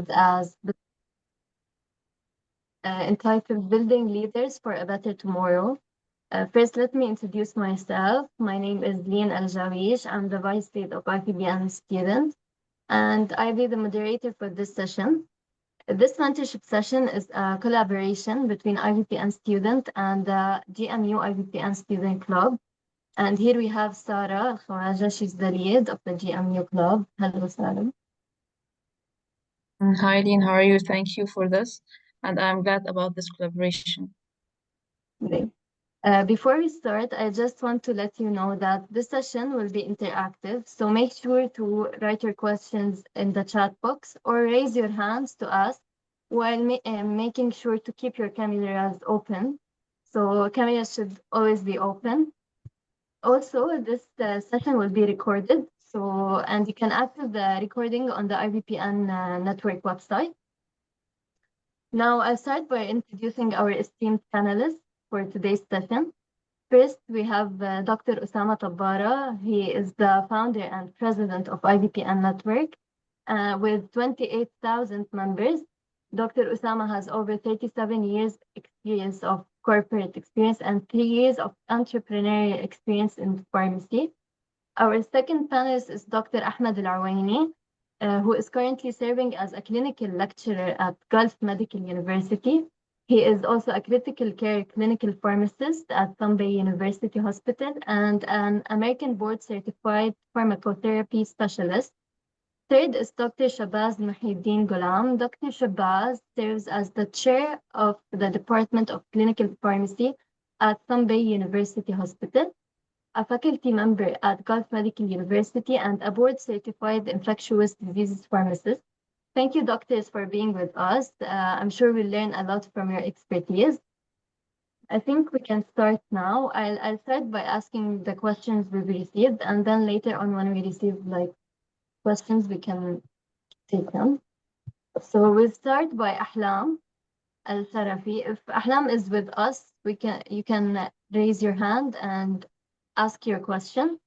titled as entitled Building Leaders for a Better Tomorrow. First, let me introduce myself. My name is Lien Al-Jawish. I'm the Vice Lead of IVPN student, and I'll be the moderator for this session. This mentorship session is a collaboration between IVPN student and the GMU IVPN student club. And here we have Sarah Al-Khawaja. She's the lead of the GMU club. Hello, Sarah. Hi, Dean. How are you? Thank you for this. And I'm glad about this collaboration. Great. Before we start, I just want to let you know that this session will be interactive. So make sure to write your questions in the chat box or raise your hands to ask while making sure to keep your cameras open. So cameras should always be open. Also, this session will be recorded. And you can access the recording on the IVPN network website. Now, I'll start by introducing our esteemed panelists for today's session. First, we have Dr. Osama Tabbara. He is the founder and president of IVPN Network with 28,000 members. Dr. Osama has over 37 years experience of corporate experience and 3 years of entrepreneurial experience in pharmacy. Our second panelist is Dr. Ahmed Al-Awaini, who is currently serving as a clinical lecturer at Gulf Medical University. He is also a critical care clinical pharmacist at Bombay University Hospital and an American board certified pharmacotherapy specialist. Third is Dr. Shabazz Muhyiddin Ghulam. Dr. Shabazz serves as the chair of the Department of Clinical Pharmacy at Bombay University Hospital, a faculty member at Gulf Medical University, and a board certified infectious diseases pharmacist. Thank you, doctors, for being with us. I'm sure we'll learn a lot from your expertise. I think we can start now. I'll start by asking the questions we've received, and then later on when we receive questions, we can take them. So we'll start by Ahlam Al-Sarafi. If Ahlam is with us, you can raise your hand and ask your question.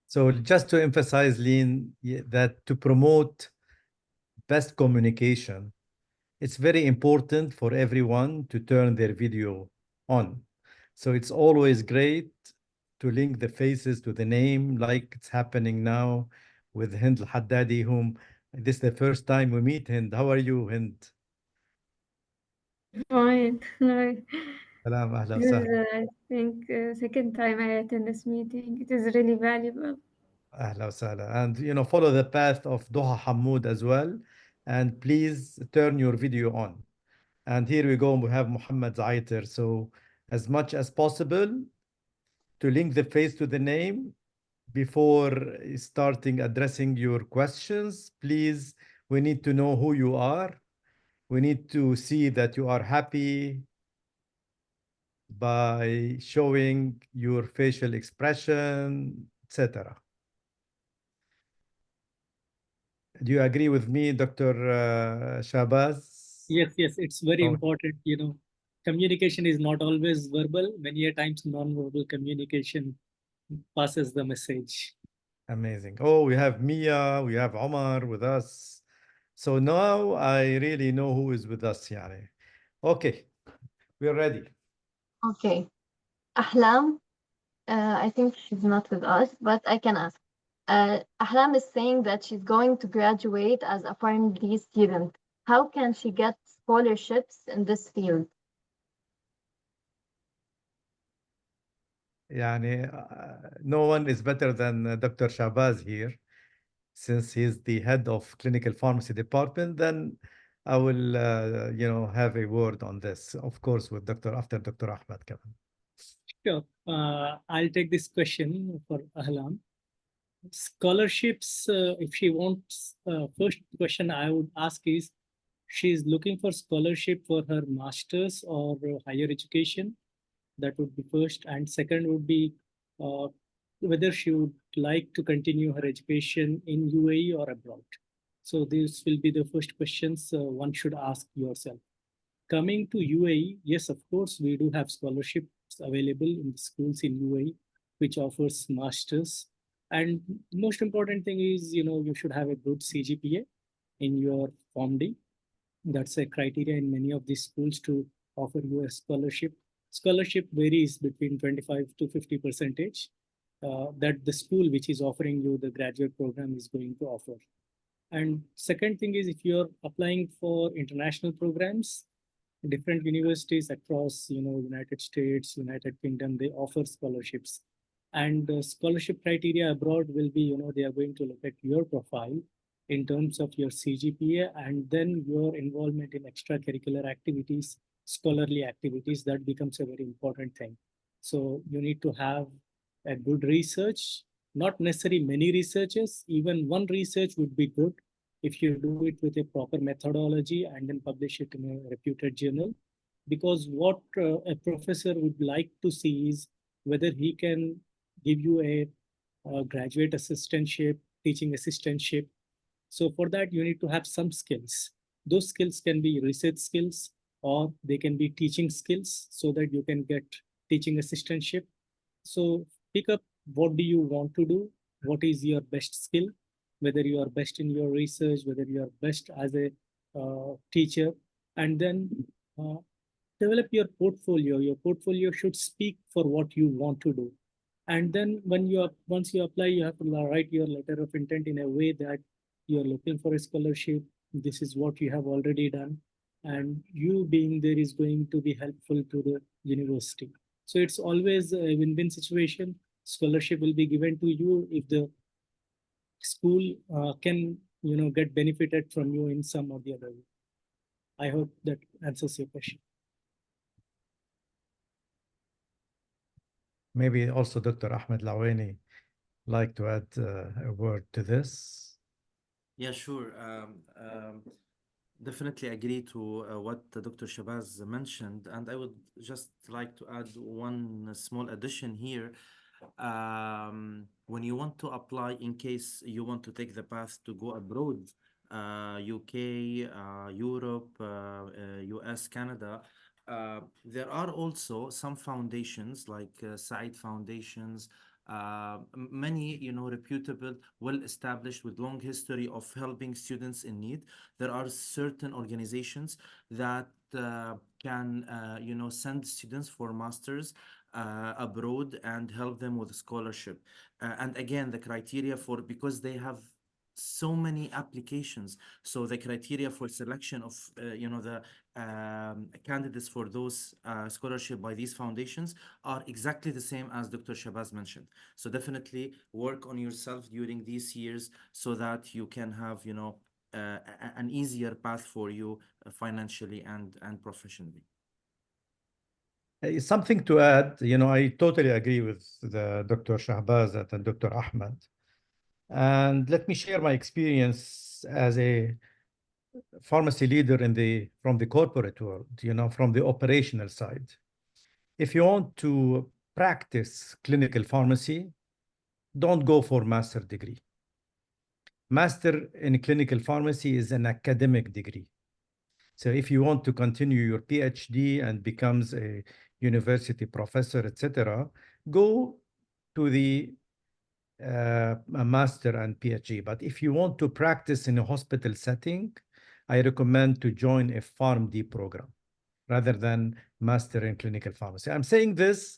So just to emphasize, Lien, that to promote best communication, it's very important for everyone to turn their video on. So it's always great to link the faces to the name, like it's happening now with Hind Al-Haddadi, whom this is the first time we meet. Hind, how are you, Hind? Fine. Salam, ahla This is, wa I think, second time I attend this meeting. It is really valuable. Ahla wa sahla. And follow the path of Doha Hamoud as well. And please turn your video on. And here we go, we have Muhammad Zaiter. So as much as possible to link the face to the name before starting addressing your questions. Please, we need to know who you are. We need to see that you are happy by showing your facial expression, etc. Do you agree with me, Dr. Shabazz? Yes, it's very important. Communication is not always verbal. Many times non-verbal communication passes the message. Amazing. Oh, we have Mia, we have Omar with us. So now I really know who is with us. Yani. Okay, we're ready. Okay. Ahlam, I think she's not with us, but I can ask. Ahlam is saying that she's going to graduate as a PharmD student. How can she get scholarships in this field? No one is better than Dr. Shabazz here, since he's the head of clinical pharmacy department. Then I will, have a word on this, of course, with after Dr. Ahmed Kavan. Sure. I'll take this question for Ahlam. Scholarships, if she wants, first question I would ask is, she's looking for scholarship for her master's or higher education. That would be first. And second would be whether she would like to continue her education in UAE or abroad. So this will be the first questions one should ask yourself. Coming to UAE, yes, of course, we do have scholarships available in the schools in UAE, which offers masters. And most important thing is, you should have a good CGPA. in your Form D. That's a criteria in many of these schools to offer you a scholarship. Scholarship varies between 25 to 50% that the school which is offering you the graduate program is going to offer. And second thing is, if you're applying for international programs, different universities across, United States, United Kingdom, they offer scholarships. And the scholarship criteria abroad will be, they are going to look at your profile in terms of your CGPA and then your involvement in extracurricular activities, scholarly activities. That becomes a very important thing. So you need to have a good research, not necessarily many researchers, even one research would be good if you do it with a proper methodology and then publish it in a reputed journal. Because what a professor would like to see is whether he can give you a graduate assistantship, teaching assistantship. So for that, you need to have some skills. Those skills can be research skills or they can be teaching skills so that you can get teaching assistantship. So pick up what do you want to do, what is your best skill, whether you are best in your research, whether you are best as a teacher, and then develop your portfolio. Your portfolio should speak for what you want to do. And then once you apply, you have to write your letter of intent in a way that you're looking for a scholarship. This is what you have already done. And you being there is going to be helpful to the university. So it's always a win-win situation. Scholarship will be given to you if the school can get benefited from you in some or the other way. I hope that answers your question. Maybe also Dr. Ahmed Laweni like to add a word to this. Yeah, sure. Definitely agree to what Dr. Shabazz mentioned, and I would just like to add one small addition here. When you want to apply, in case you want to take the path to go abroad, UK, Europe, US, Canada, there are also some foundations like Said Foundations, many reputable, well established, with long history of helping students in need. There are certain organizations that can send students for masters abroad and help them with a scholarship. And again, the criteria for, because they have so many applications, so the criteria for selection of the candidates for those scholarship by these foundations are exactly the same as Dr. Shabazz mentioned. So definitely work on yourself during these years so that you can have an easier path for you financially and professionally. Something to add, I totally agree with the Dr. Shahbaz and Dr. Ahmed. And let me share my experience as a pharmacy leader from the corporate world, from the operational side. If you want to practice clinical pharmacy, don't go for master degree. Master in clinical pharmacy is an academic degree. So if you want to continue your PhD and becomes a university professor, etc., go to the a master and PhD. But if you want to practice in a hospital setting, I recommend to join a PharmD program rather than master in clinical pharmacy. I'm saying this,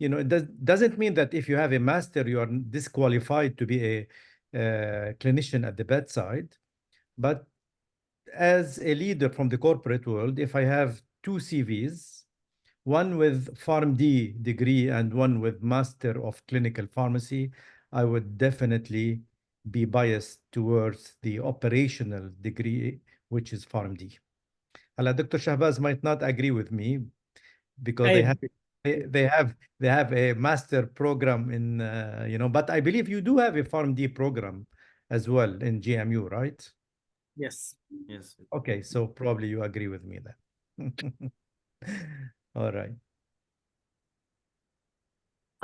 it doesn't mean that if you have a master, you are disqualified to be a clinician at the bedside. But as a leader from the corporate world, if I have two CVs, one with PharmD degree and one with Master of Clinical Pharmacy, I would definitely be biased towards the operational degree, which is PharmD. Dr. Shahbaz might not agree with me because they have a master program in but I believe you do have a PharmD program as well in GMU, right? Yes. Yes. Okay, so probably you agree with me then. All right.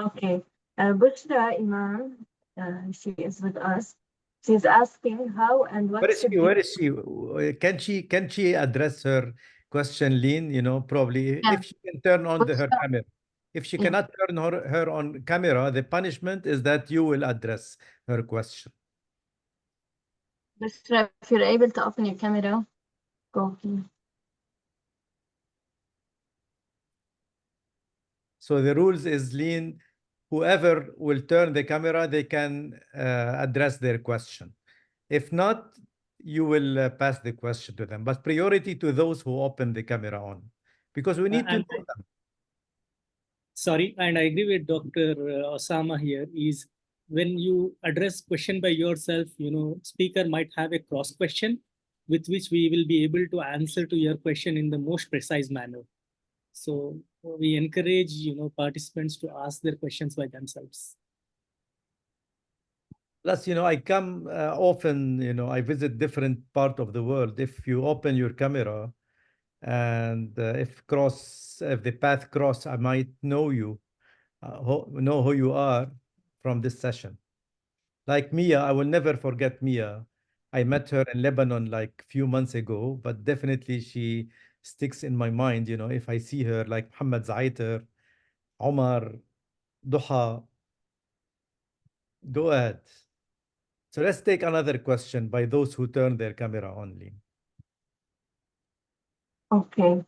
Okay. Bushra Iman, she is with us. She's asking how and what should Where is she? Can she address her question, Lean? Probably Yeah. if she can turn on her Bushra, camera. If she yeah. cannot turn her on camera, the punishment is that you will address her question. Bushra, if you're able to open your camera, go please. So the rules is lean. Whoever will turn the camera, they can address their question. If not, you will pass the question to them. But priority to those who open the camera on, because we need to And know them. sorry, and I agree with Dr. Osama here, is when you address question by yourself, speaker might have a cross question with which we will be able to answer to your question in the most precise manner. So we encourage, participants to ask their questions by themselves. Plus, I come often, I visit different part of the world. If you open your camera and if the path cross, I might know you, know who you are from this session. Like Mia, I will never forget Mia. I met her in Lebanon like few months ago, but definitely she sticks in my mind, if I see her like Muhammad Zaiter, Omar, Duha. Go ahead. So let's take another question by those who turn their camera only. Okay.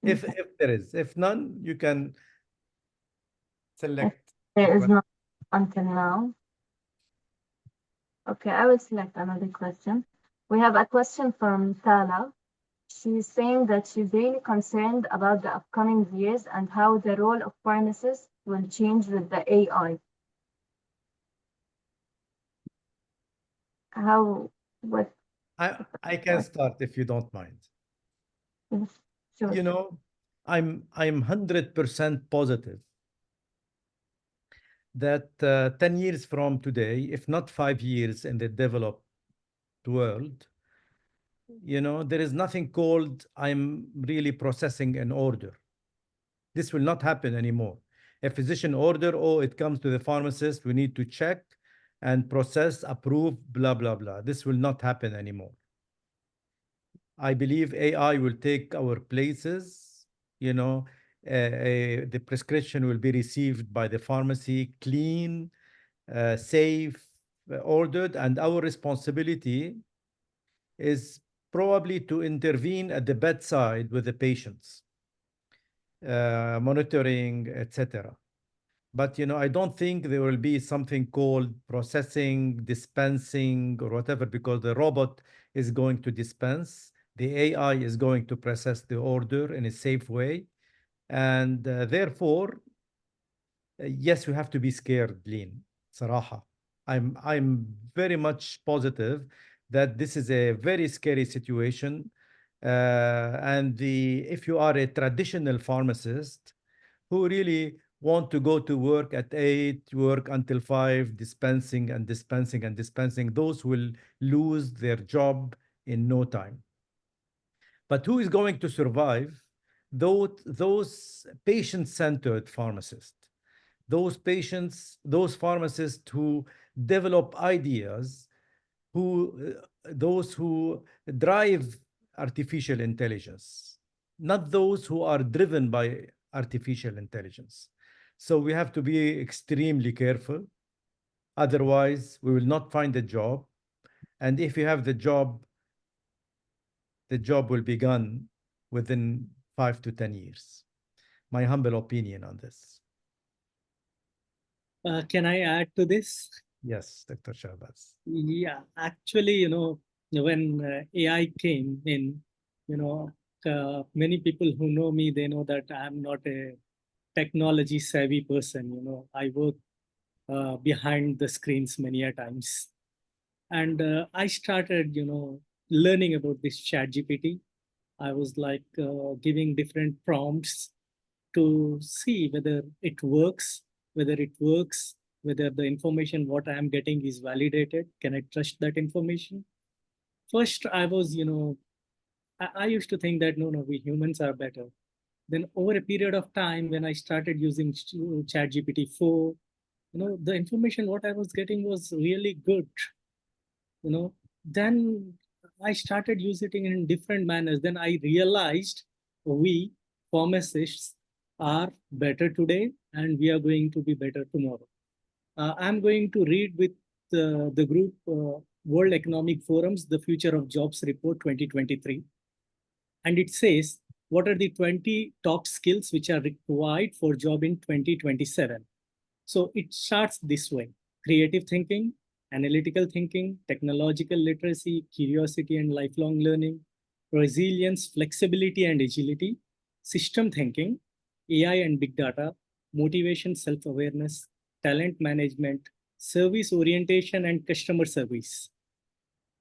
If there is, if none, you can select. There is not until now. Okay, I will select another question. We have a question from Tala. She's saying that she's really concerned about the upcoming years and how the role of pharmacists will change with the AI. What? I can start if you don't mind. Sure. I'm 100% positive that 10 years from today, if not 5 years in the developed world, there is nothing called I'm really processing an order. This will not happen anymore. A physician order, oh, it comes to the pharmacist, we need to check and process, approve, blah, blah, blah. This will not happen anymore. I believe AI will take our places, the prescription will be received by the pharmacy, clean, safe, ordered, and our responsibility is probably to intervene at the bedside with the patients, monitoring, etc. But I don't think there will be something called processing, dispensing, or whatever, because the robot is going to dispense. The AI is going to process the order in a safe way. And therefore, yes, we have to be scared, Lean. Saraha. I'm very much positive that this is a very scary situation. And if you are a traditional pharmacist who really want to go to work at 8, work until 5, dispensing and dispensing and dispensing, those will lose their job in no time. But who is going to survive? Those patient-centered pharmacists, those pharmacists who develop ideas, those who drive artificial intelligence, not those who are driven by artificial intelligence. So we have to be extremely careful. Otherwise, we will not find a job. And if you have the job will be gone within 5 to 10 years. My humble opinion on this. Can I add to this? Yes, Dr. Shahbaz. Yeah, actually, when AI came in, many people who know me, they know that I'm not a technology savvy person. I work behind the screens many a times. And I started, learning about this ChatGPT. I was like giving different prompts to see whether it works, whether the information what I am getting is validated. Can I trust that information? First, I was, I used to think that no, we humans are better. Then over a period of time, when I started using ChatGPT 4, the information what I was getting was really good. Then I started using it in different manners. Then I realized we pharmacists are better today and we are going to be better tomorrow. I'm going to read with the group World Economic Forum's The Future of Jobs Report 2023. And it says, what are the 20 top skills which are required for job in 2027? So it starts this way: creative thinking, analytical thinking, technological literacy, curiosity and lifelong learning, resilience, flexibility and agility, system thinking, AI and big data, motivation, self-awareness, talent management, service orientation and customer service,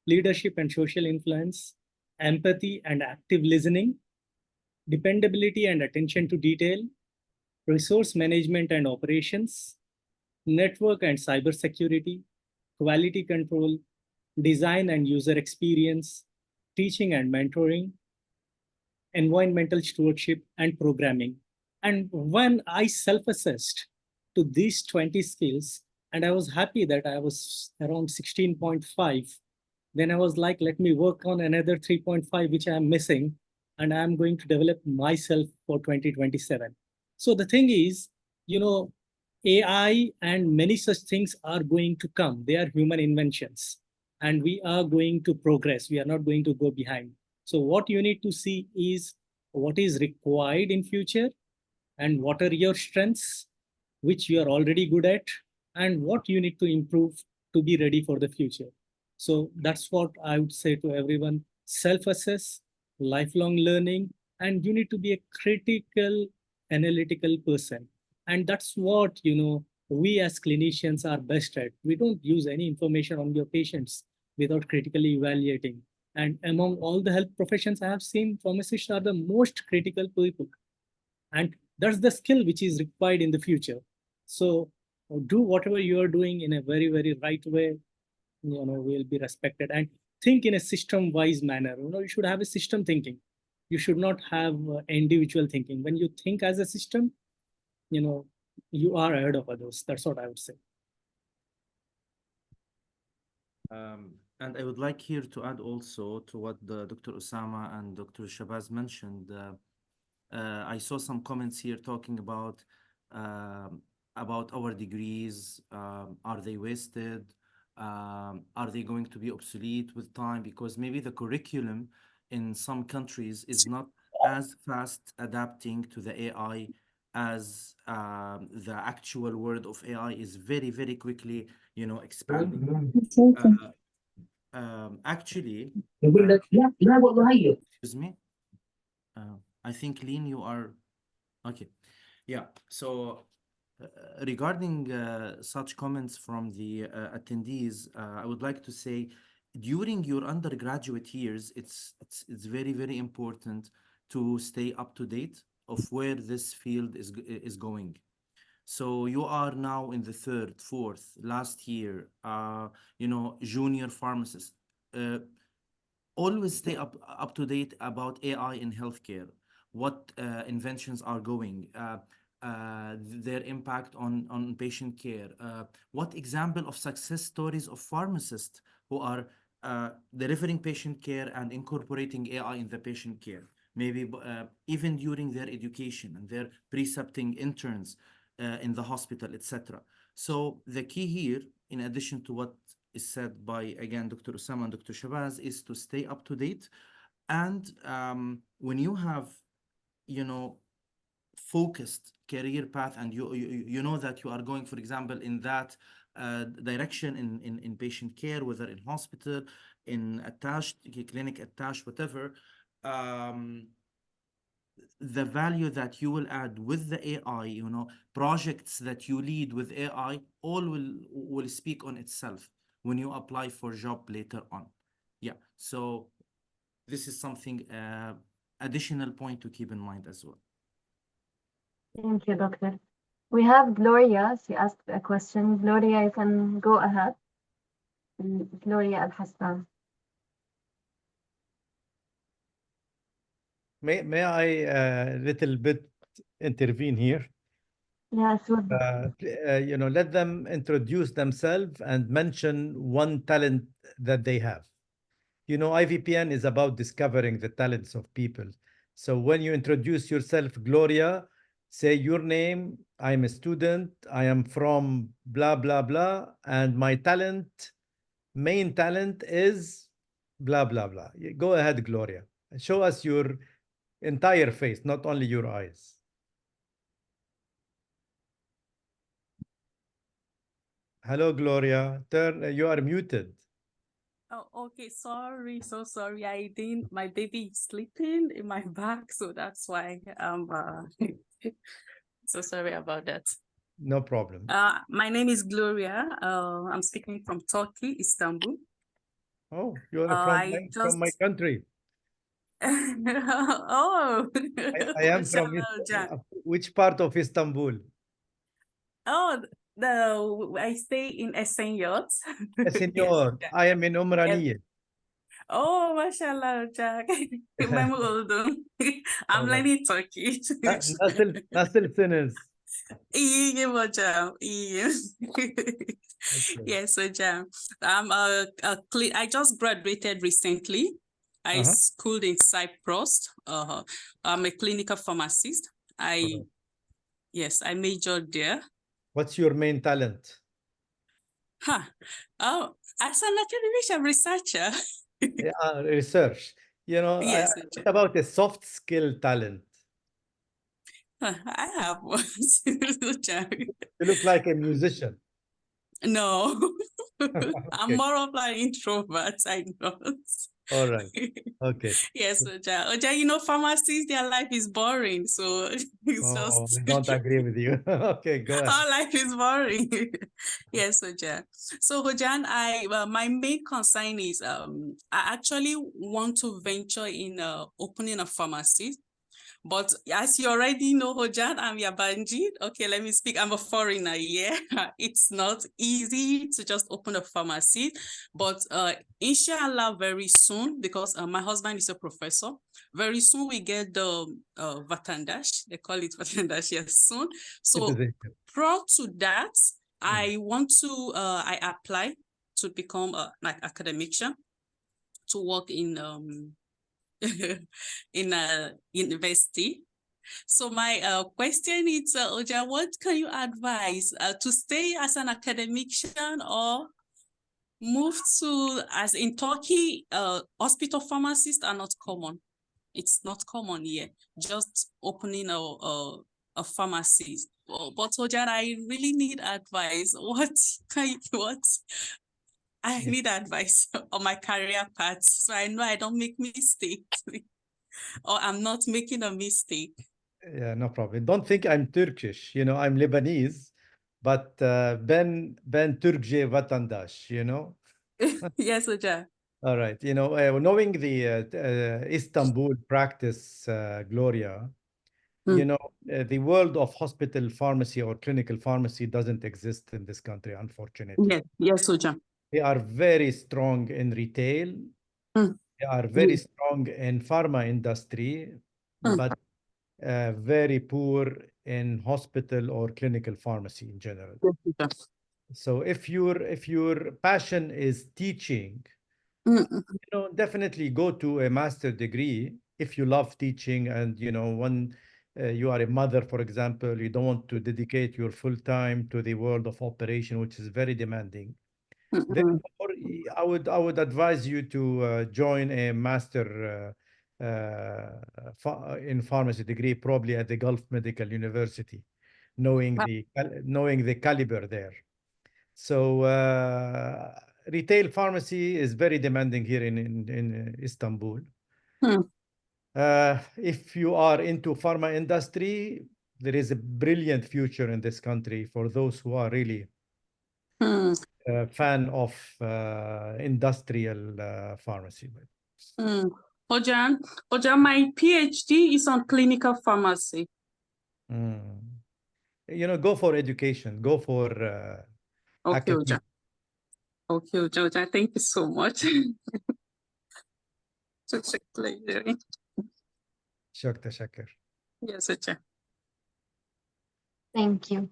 leadership and social influence, empathy and active listening, dependability and attention to detail, resource management and operations, network and cybersecurity, quality control, design and user experience, teaching and mentoring, environmental stewardship, and programming. And when I self-assessed to these 20 skills, and I was happy that I was around 16.5, then I was like, let me work on another 3.5, which I'm missing, and I'm going to develop myself for 2027. So the thing is, AI and many such things are going to come. They are human inventions, and we are going to progress. We are not going to go behind. So what you need to see is what is required in future, and what are your strengths, which you are already good at, and what you need to improve to be ready for the future. So that's what I would say to everyone: self-assess, lifelong learning, and you need to be a critical, analytical person. And that's what we as clinicians are best at. We don't use any information on your patients without critically evaluating. And among all the health professions I have seen, pharmacists are the most critical people. And that's the skill which is required in the future. So do whatever you are doing in a very, very right way, will be respected. And think in a system-wise manner. You should have a system thinking. You should not have individual thinking. When you think as a system, you are ahead of others. That's what I would say. And I would like here to add also to what the Dr. Osama and Dr. Shabazz mentioned. I saw some comments here talking about our degrees. Are they wasted? Are they going to be obsolete with time? Because maybe the curriculum in some countries is not as fast adapting to the AI as the actual world of AI is very, very quickly, expanding. Actually, excuse me. I think, Lean, you are okay. Yeah. So regarding such comments from the attendees, I would like to say during your undergraduate years, it's very, very important to stay up to date of where this field is going. So you are now in the third, fourth, last year, junior pharmacist. Always stay up to date about AI in healthcare, what inventions are going, their impact on patient care, what example of success stories of pharmacists who are delivering patient care and incorporating AI in the patient care, maybe even during their education and their precepting interns in the hospital, etc. So the key here, in addition to what is said by, again, Dr. Osama and Dr. Shabazz, is to stay up to date. And when you have, focused career path, and you know that you are going, for example, in that direction in patient care, whether in hospital, in attached clinic, attached, whatever, the value that you will add with the AI, projects that you lead with AI, all will speak on itself when you apply for job later on. Yeah, so this is something additional point to keep in mind as well. Thank you, Doctor. We have Gloria. She asked a question. Gloria, you can go ahead. Gloria Al-Hassan. May I little bit intervene here? Yeah, sure. Let them introduce themselves and mention one talent that they have. IVPN is about discovering the talents of people. So when you introduce yourself, Gloria, say your name, I'm a student, I am from blah, blah, blah, and my talent main talent is blah, blah, blah. Go ahead, Gloria. Show us your entire face, not only your eyes. Hello, Gloria. You are muted. Oh, okay. Sorry. So sorry. My baby is sleeping in my back. So that's why so sorry about that. No problem. My name is Gloria. I'm speaking from Turkey, Istanbul. Oh, you are from my just country. oh, I am from mashallah, Jan. which part of Istanbul? Oh, I stay in Esenyurt. Yes, Senor, Jan. I am in Umraniye. Oh, mashallah, Jack. I'm old. I'm Alright. learning Turkish. Nasıl sınız? İyiyim hocam, iyiyim. Okay. Yes, hocam. I just graduated recently. I schooled in Cyprus. I'm a clinical pharmacist. Yes, I majored there. What's your main talent? Oh, as an academic researcher. Research. You know, Yes, what about a soft skill talent? I have one. You look like a musician. No, Okay. I'm more of an introvert, I know. All right. Okay. Yes, Oja, you know, pharmacists, their life is boring. So it's Oh, just I don't agree with you. Okay, go ahead. our life is boring. Yes, Oja. So Hojan, my main concern is I actually want to venture in opening a pharmacy. But as you already know, Hojan, I'm Yabanji. Okay, let me speak. I'm a foreigner, yeah. It's not easy to just open a pharmacy, but inshallah, very soon, because my husband is a professor, very soon we get the Vatandash. They call it Vatandash, yes, soon. So prior to that, I want to, I apply to become like academician, to work in in a university. So my question is, Oja, what can you advise to stay as an academician or move to, as in Turkey, hospital pharmacists are not common. It's not common here, just opening a pharmacy. But Oja, I really need advice. I need advice on my career path so I know I don't make mistakes or I'm not making a mistake. Yeah, no problem. Don't think I'm Turkish. You know, I'm Lebanese, but Ben Turkce vatandaş, you know? Yes, Oja. All right. You know, knowing the Istanbul practice, Gloria, you know, the world of hospital pharmacy or clinical pharmacy doesn't exist in this country, unfortunately. Yes, Oja. They are very strong in retail. They are very strong in pharma industry, but very poor in hospital or clinical pharmacy in general. So if your passion is teaching, you know, definitely go to a master degree if you love teaching and, you know, when you are a mother, for example, you don't want to dedicate your full time to the world of operation, which is very demanding. Therefore, I would advise you to join a master in pharmacy degree, probably at the Gulf Medical University, knowing the caliber there. So retail pharmacy is very demanding here in Istanbul. If you are into pharma industry, there is a brilliant future in this country for those who are really fan of industrial pharmacy. Ojan, my PhD is on clinical pharmacy. You know, go for education, go for okay, Ojan. Okay, Ojan, thank you so much. Such a pleasure. شكرا. Yes, Ojan. Thank you.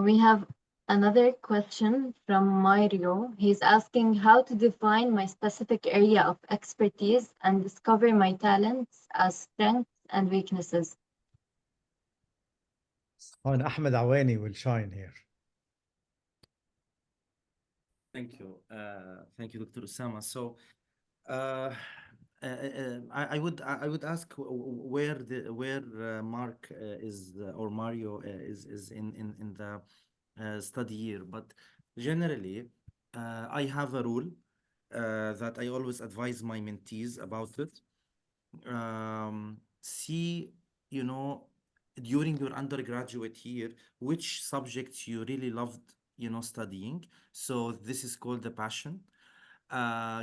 We have another question from Mario. He's asking how to define my specific area of expertise and discover my talents as strengths and weaknesses. And Ahmed Awani will shine here. Thank you, Dr. Osama. So, I would ask where Mark is or Mario is in the study year. But generally, I have a rule that I always advise my mentees about it. See, you know, during your undergraduate year, which subjects you really loved, studying. So this is called the passion.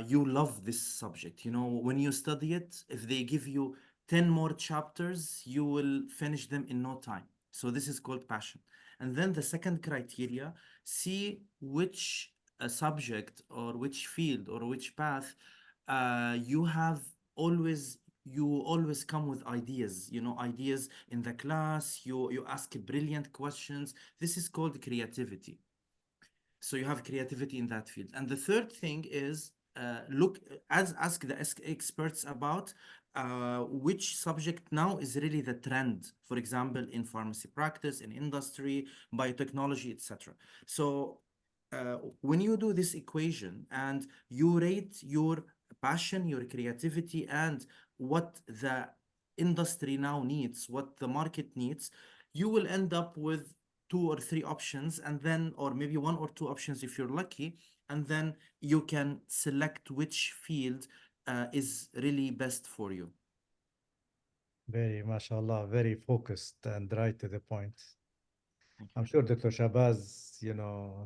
You love this subject. When you study it, if they give you 10 more chapters, you will finish them in no time. So this is called passion. And then the second criteria, see which subject or which field or which path you have always you always come with ideas, ideas in the class. You ask brilliant questions. This is called creativity. So you have creativity in that field. And the third thing is look as ask the experts about which subject now is really the trend, for example, in pharmacy practice, in industry, biotechnology, etc. So when you do this equation and you rate your passion, your creativity, and what the industry now needs, what the market needs, you will end up with two or three options, and then, or maybe one or two options if you're lucky, and then you can select which field is really best for you. Very, mashallah, very focused and right to the point. I'm sure Dr. Shabazz,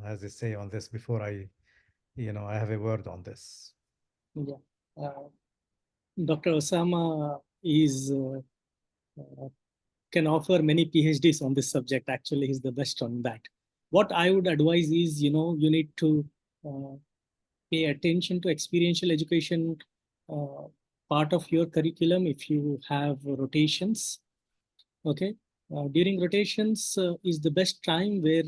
has a say on this before I have a word on this. Yeah. Dr. Osama is can offer many PhDs on this subject. Actually, he's the best on that. What I would advise is, you need to pay attention to experiential education part of your curriculum if you have rotations. Okay. During rotations is the best time where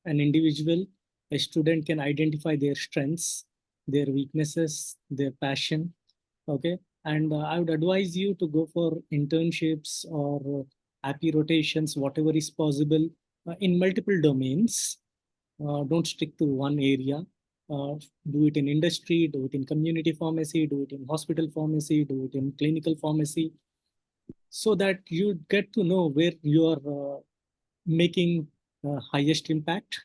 an individual, a student can identify their strengths, their weaknesses, their passion. Okay. And I would advise you to go for internships or happy rotations, whatever is possible in multiple domains. Don't stick to one area. Do it in industry, do it in community pharmacy, do it in hospital pharmacy, do it in clinical pharmacy, so that you get to know where you are making highest impact.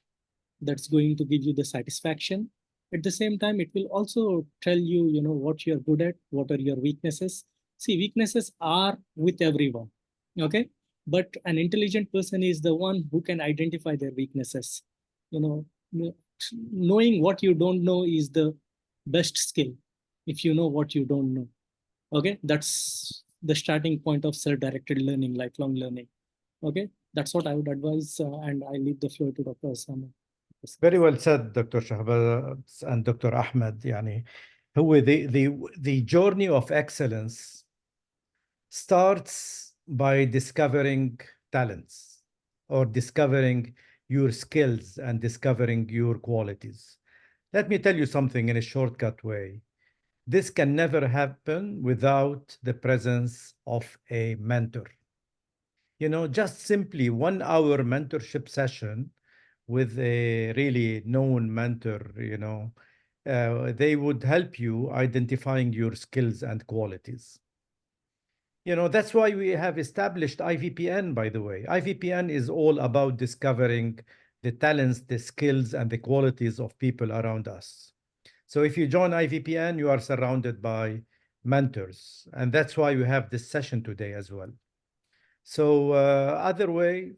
That's going to give you the satisfaction. At the same time, it will also tell you, what you're good at, what are your weaknesses. See, weaknesses are with everyone, okay? But an intelligent person is the one who can identify their weaknesses. Knowing what you don't know is the best skill. If you know what you don't know, okay, that's the starting point of self-directed learning, lifelong learning. Okay, that's what I would advise, and I leave the floor to Dr. Osama. Very well said, Dr. Shahbaz and Dr. Ahmed. هو the journey of excellence starts by discovering talents or discovering your skills and discovering your qualities. Let me tell you something in a shortcut way. This can never happen without the presence of a mentor. Just simply 1 hour mentorship session with a really known mentor, they would help you identifying your skills and qualities. That's why we have established IVPN, by the way. IVPN is all about discovering the talents, the skills, and the qualities of people around us. So if you join IVPN, you are surrounded by mentors. And that's why we have this session today as well. So other way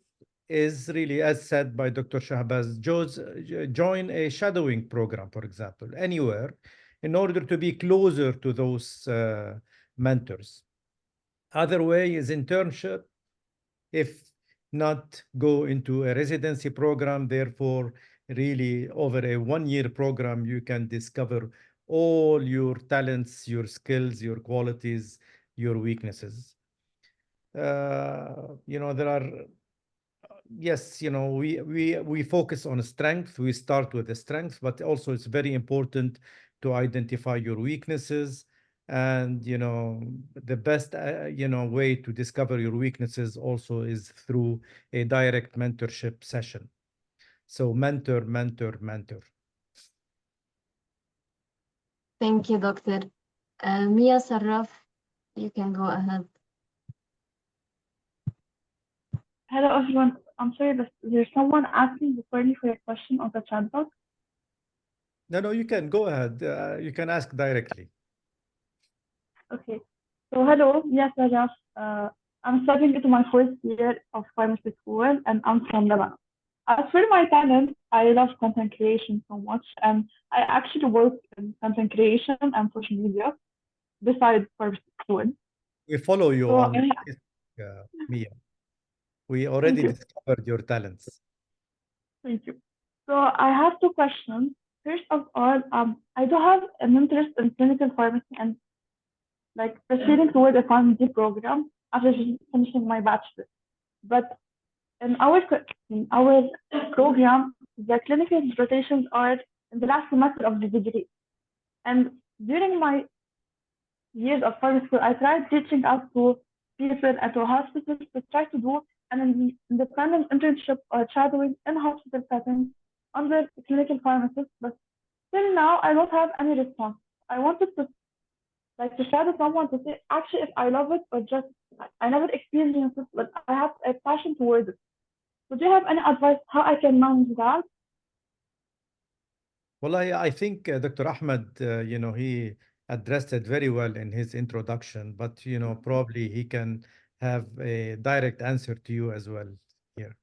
is really, as said by Dr. Shahbaz, join a shadowing program, for example, anywhere, in order to be closer to those mentors. Other way is internship. If not, go into a residency program. Therefore, really over a 1 year program, you can discover all your talents, your skills, your qualities, your weaknesses. There are, yes, we focus on strength. We start with the strength, but also it's very important to identify your weaknesses. And the best way to discover your weaknesses also is through a direct mentorship session. So mentor, mentor, mentor. Thank you, Doctor. Mia Sarraf, you can go ahead. Hello everyone. I'm sorry, but there's someone asking before me for a question on the chat box. No, you can go ahead. You can ask directly. Okay. So hello, yes, Rajaf. I'm studying into my first year of pharmacy school, and I'm from Lebanon. As for my talent, I love content creation so much, and I actually work in content creation and social media besides pharmacy school. We follow you So on I, Facebook, Mia. We thank already you, discovered your talents. thank you. So I have two questions. First of all, I do have an interest in clinical pharmacy and like proceeding toward a pharmacy program after finishing my bachelor. But in our program, the clinical rotations are in the last semester of the degree. And during my years of pharmacy school, I tried reaching out to people and to hospitals to try to do an independent internship or shadowing in hospital settings under a clinical pharmacist, but till now I don't have any response. I wanted to like to shadow someone to say actually if I love it or just I never experienced it, but I have a passion towards it. So do you have any advice how I can manage that? Well, I think Dr. Ahmed, he addressed it very well in his introduction, but, probably he can have a direct answer to you as well here.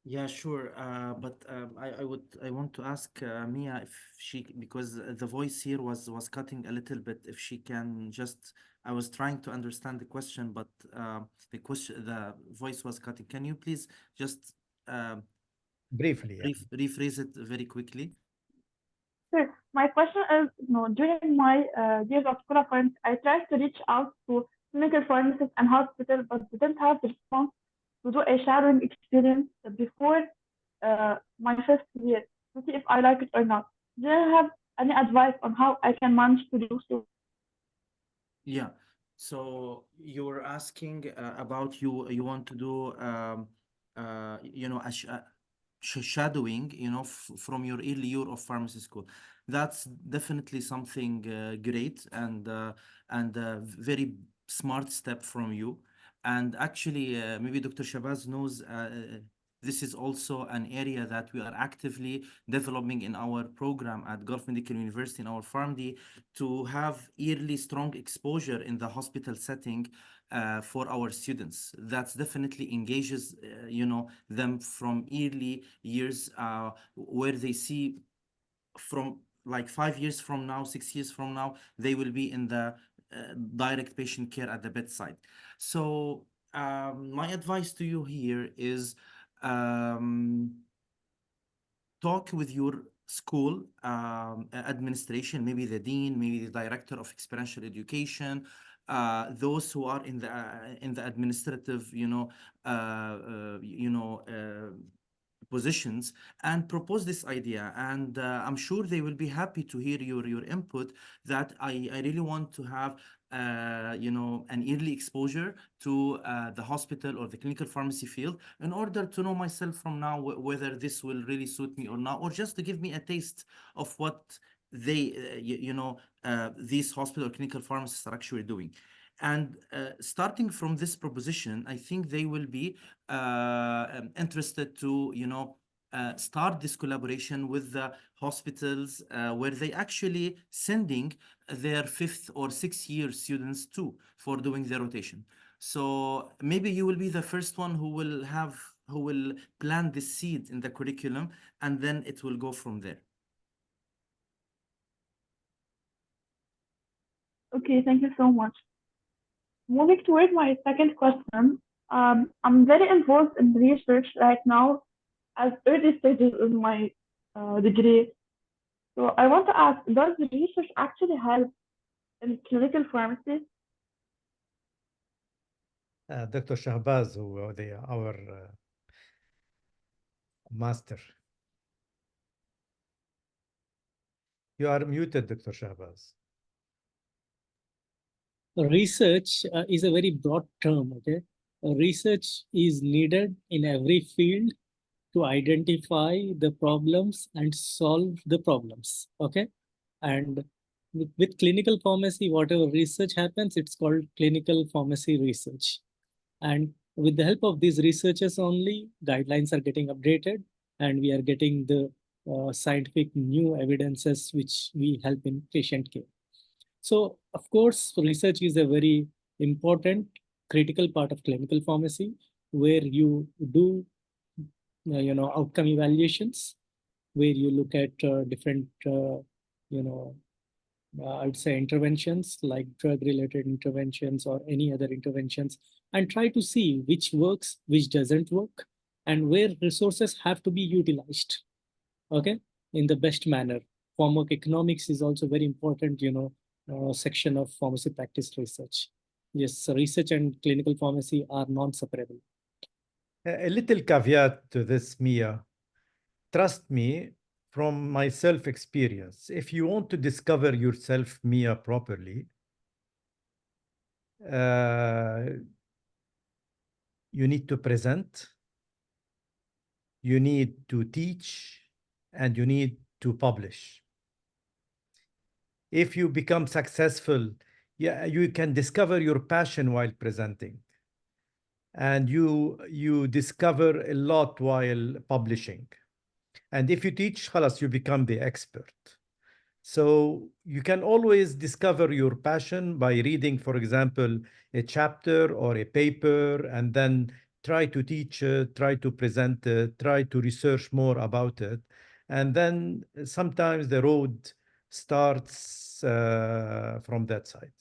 Yeah, sure. But I want to ask Mia if she, because the voice here was cutting a little bit, if she can just, I was trying to understand the question, but the voice was cutting. Can you please just Briefly, yeah. rephrase it very quickly? Sure. My question is, during my years of school of pharmacy, I tried to reach out to clinical pharmacists and hospitals, but didn't have the response to do a shadowing experience before my first year to see if I like it or not. Do you have any advice on how I can manage to do so? Yeah. So you were asking about you want to do shadowing, from your early year of pharmacy school. That's definitely something great and very smart step from you. And actually, maybe Dr. Shabazz knows this is also an area that we are actively developing in our program at Gulf Medical University in our PharmD to have yearly strong exposure in the hospital setting for our students. That's definitely engages, them from early years where they see from like 5 years from now, 6 years from now, they will be in the direct patient care at the bedside. So my advice to you here is talk with your school administration, maybe the dean, maybe the director of experiential education, those who are in the administrative, positions, and propose this idea. And I'm sure they will be happy to hear your input. That I really want to have an early exposure to the hospital or the clinical pharmacy field in order to know myself from now whether this will really suit me or not, or just to give me a taste of what they these hospital or clinical pharmacists are actually doing. And starting from this proposition, I think they will be interested to, start this collaboration with the hospitals where they actually sending their 5th or 6th year students too for doing their rotation. So maybe you will be the first one who will plant the seed in the curriculum, and then it will go from there. Okay, thank you so much. Moving towards my second question, I'm very involved in research right now as early stages in my degree. So I want to ask, does the research actually help in clinical pharmacy? Dr. Shahbaz, our master. You are muted, Dr. Shahbaz. Research is a very broad term, okay? Research is needed in every field to identify the problems and solve the problems, okay? And with clinical pharmacy, whatever research happens, it's called clinical pharmacy research. And with the help of these researchers only, guidelines are getting updated, and we are getting the scientific new evidences which we help in patient care. So, of course, research is a very important, critical part of clinical pharmacy, where you do, outcome evaluations, where you look at different, I'd say interventions like drug-related interventions or any other interventions, and try to see which works, which doesn't work, and where resources have to be utilized, okay, in the best manner. Pharmacoeconomics is also very important, section of pharmacy practice research. Yes, research and clinical pharmacy are non-separable. A little caveat to this, Mia. Trust me, from my self-experience, if you want to discover yourself, Mia, properly, you need to present, you need to teach, and you need to publish. If you become successful, you can discover your passion while presenting. And you discover a lot while publishing. And if you teach, خلاص, you become the expert. So you can always discover your passion by reading, for example, a chapter or a paper, and then try to teach it, try to present it, try to research more about it. And then sometimes the road starts from that side.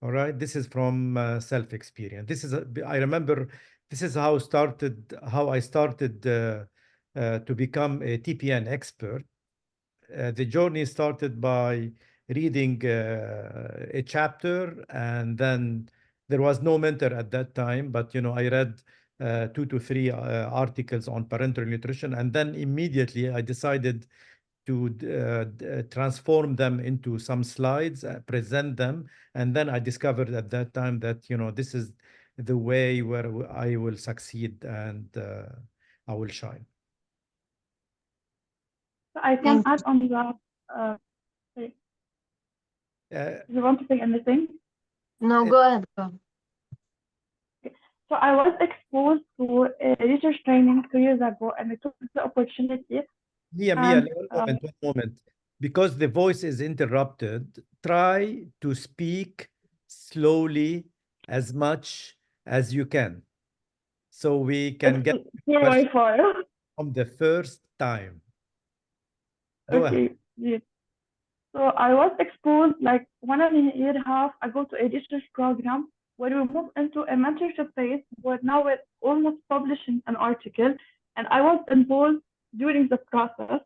All right, this is from self-experience. I remember this is how I started to become a TPN expert. The journey started by reading a chapter, and then there was no mentor at that time, but I read 2 to 3 articles on parenteral nutrition, and then immediately I decided to transform them into some slides, present them, and then I discovered at that time that this is the way where I will succeed and I will shine. So I can add on that. Sorry. You want to say anything? No, go ahead. Go. So I was exposed to research training 2 years ago, and I took the opportunity. Mia, one moment. Because the voice is interrupted, try to speak slowly as much as you can, so we can get from the first time. Go ahead. Okay. Yes. So I was exposed like 1.5 years ago to a research program where we moved into a mentorship phase where now we're almost publishing an article, and I was involved during the process.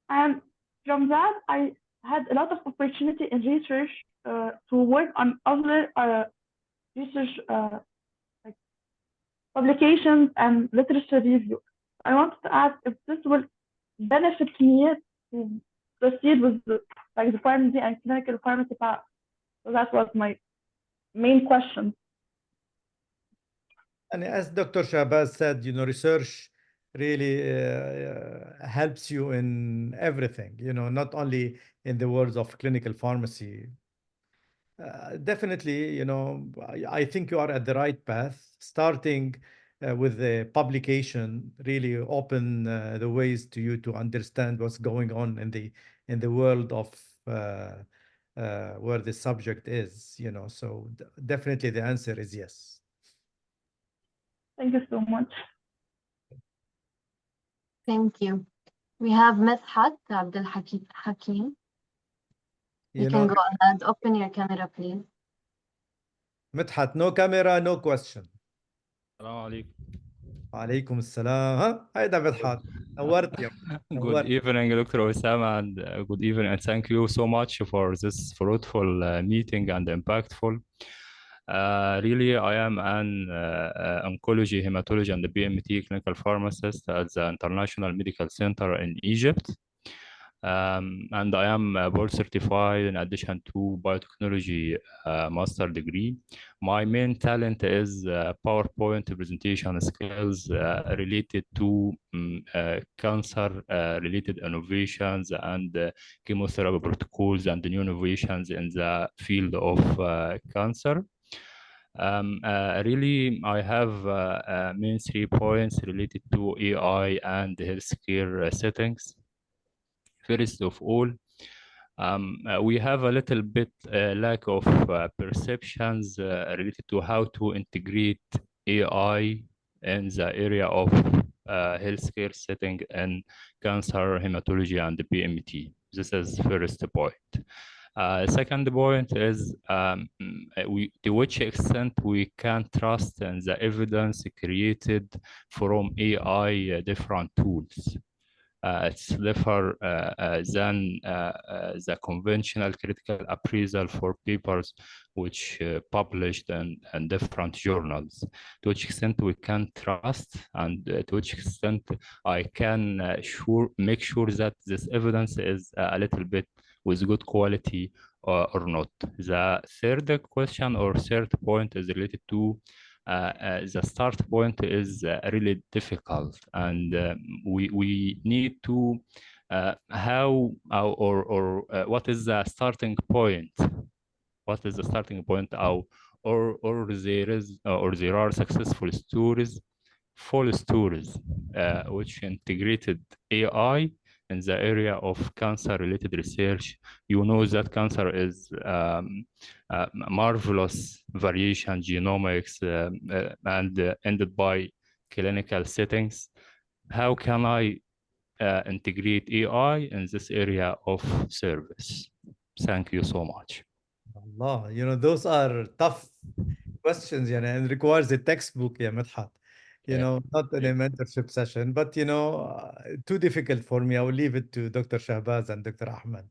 And from that, I had a lot of opportunity in research to work on other research like publications and literature review. I wanted to ask if this will benefit me to proceed with the pharmacy and clinical pharmacy path. So that was my main question. And as Dr. Shahbaz said, research really helps you in everything, not only in the words of clinical pharmacy. Definitely, I think you are at the right path. Starting with the publication really open the ways to you to understand what's going on in the world of where the subject is, So definitely the answer is yes. Thank you so much. Thank you. We have Midhat Abdul Hakim. You can go ahead. Open your camera, please. Midhat, no camera, no question. السلام عليكم. وعليكم السلام. ها هيدا مدحت. نورت يا Good evening, Dr. Osama, and good evening, and thank you so much for this fruitful meeting and impactful. Really, I am an oncology, hematology, and the BMT clinical pharmacist at the International Medical Center in Egypt. And I am board certified in addition to biotechnology master degree. My main talent is PowerPoint presentation skills related to cancer related innovations and chemotherapy protocols and new innovations in the field of cancer. Really, I have main 3 points related to AI and healthcare settings. First of all, we have a little bit lack of perceptions related to how to integrate AI in the area of healthcare setting and cancer, hematology, and PMT. This is first point. Second point is to which extent we can trust in the evidence created from AI different tools. It's different than the conventional critical appraisal for papers which published in different journals. To which extent we can trust, and to which extent I can make sure that this evidence is a little bit with good quality or not. The third question or third point is related to the start point is really difficult, and we need to how or what is the starting point? What is the starting point? Or there is or there are successful stories, full stories, which integrated AI in the area of cancer-related research. You know that cancer is marvelous variation genomics and ended by clinical settings. How can I integrate AI in this area of service? Thank you so much. Allah, those are tough questions, and requires a textbook, yeah, Madhat. Not in a mentorship session, but too difficult for me. I will leave it to Dr. Shahbaz and Dr. Ahmed.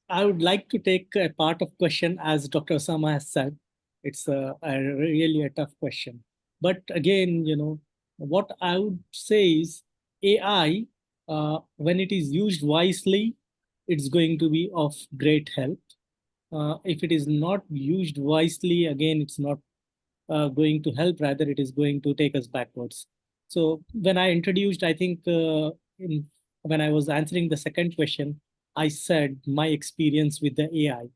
I would like to take a part of question, as Dr. Osama has said. It's really a tough question. But again, what I would say is AI, when it is used wisely, it's going to be of great help. If it is not used wisely, again, it's not going to help. Rather, it is going to take us backwards. So when I introduced, I think when I was answering the second question, I said my experience with the AI.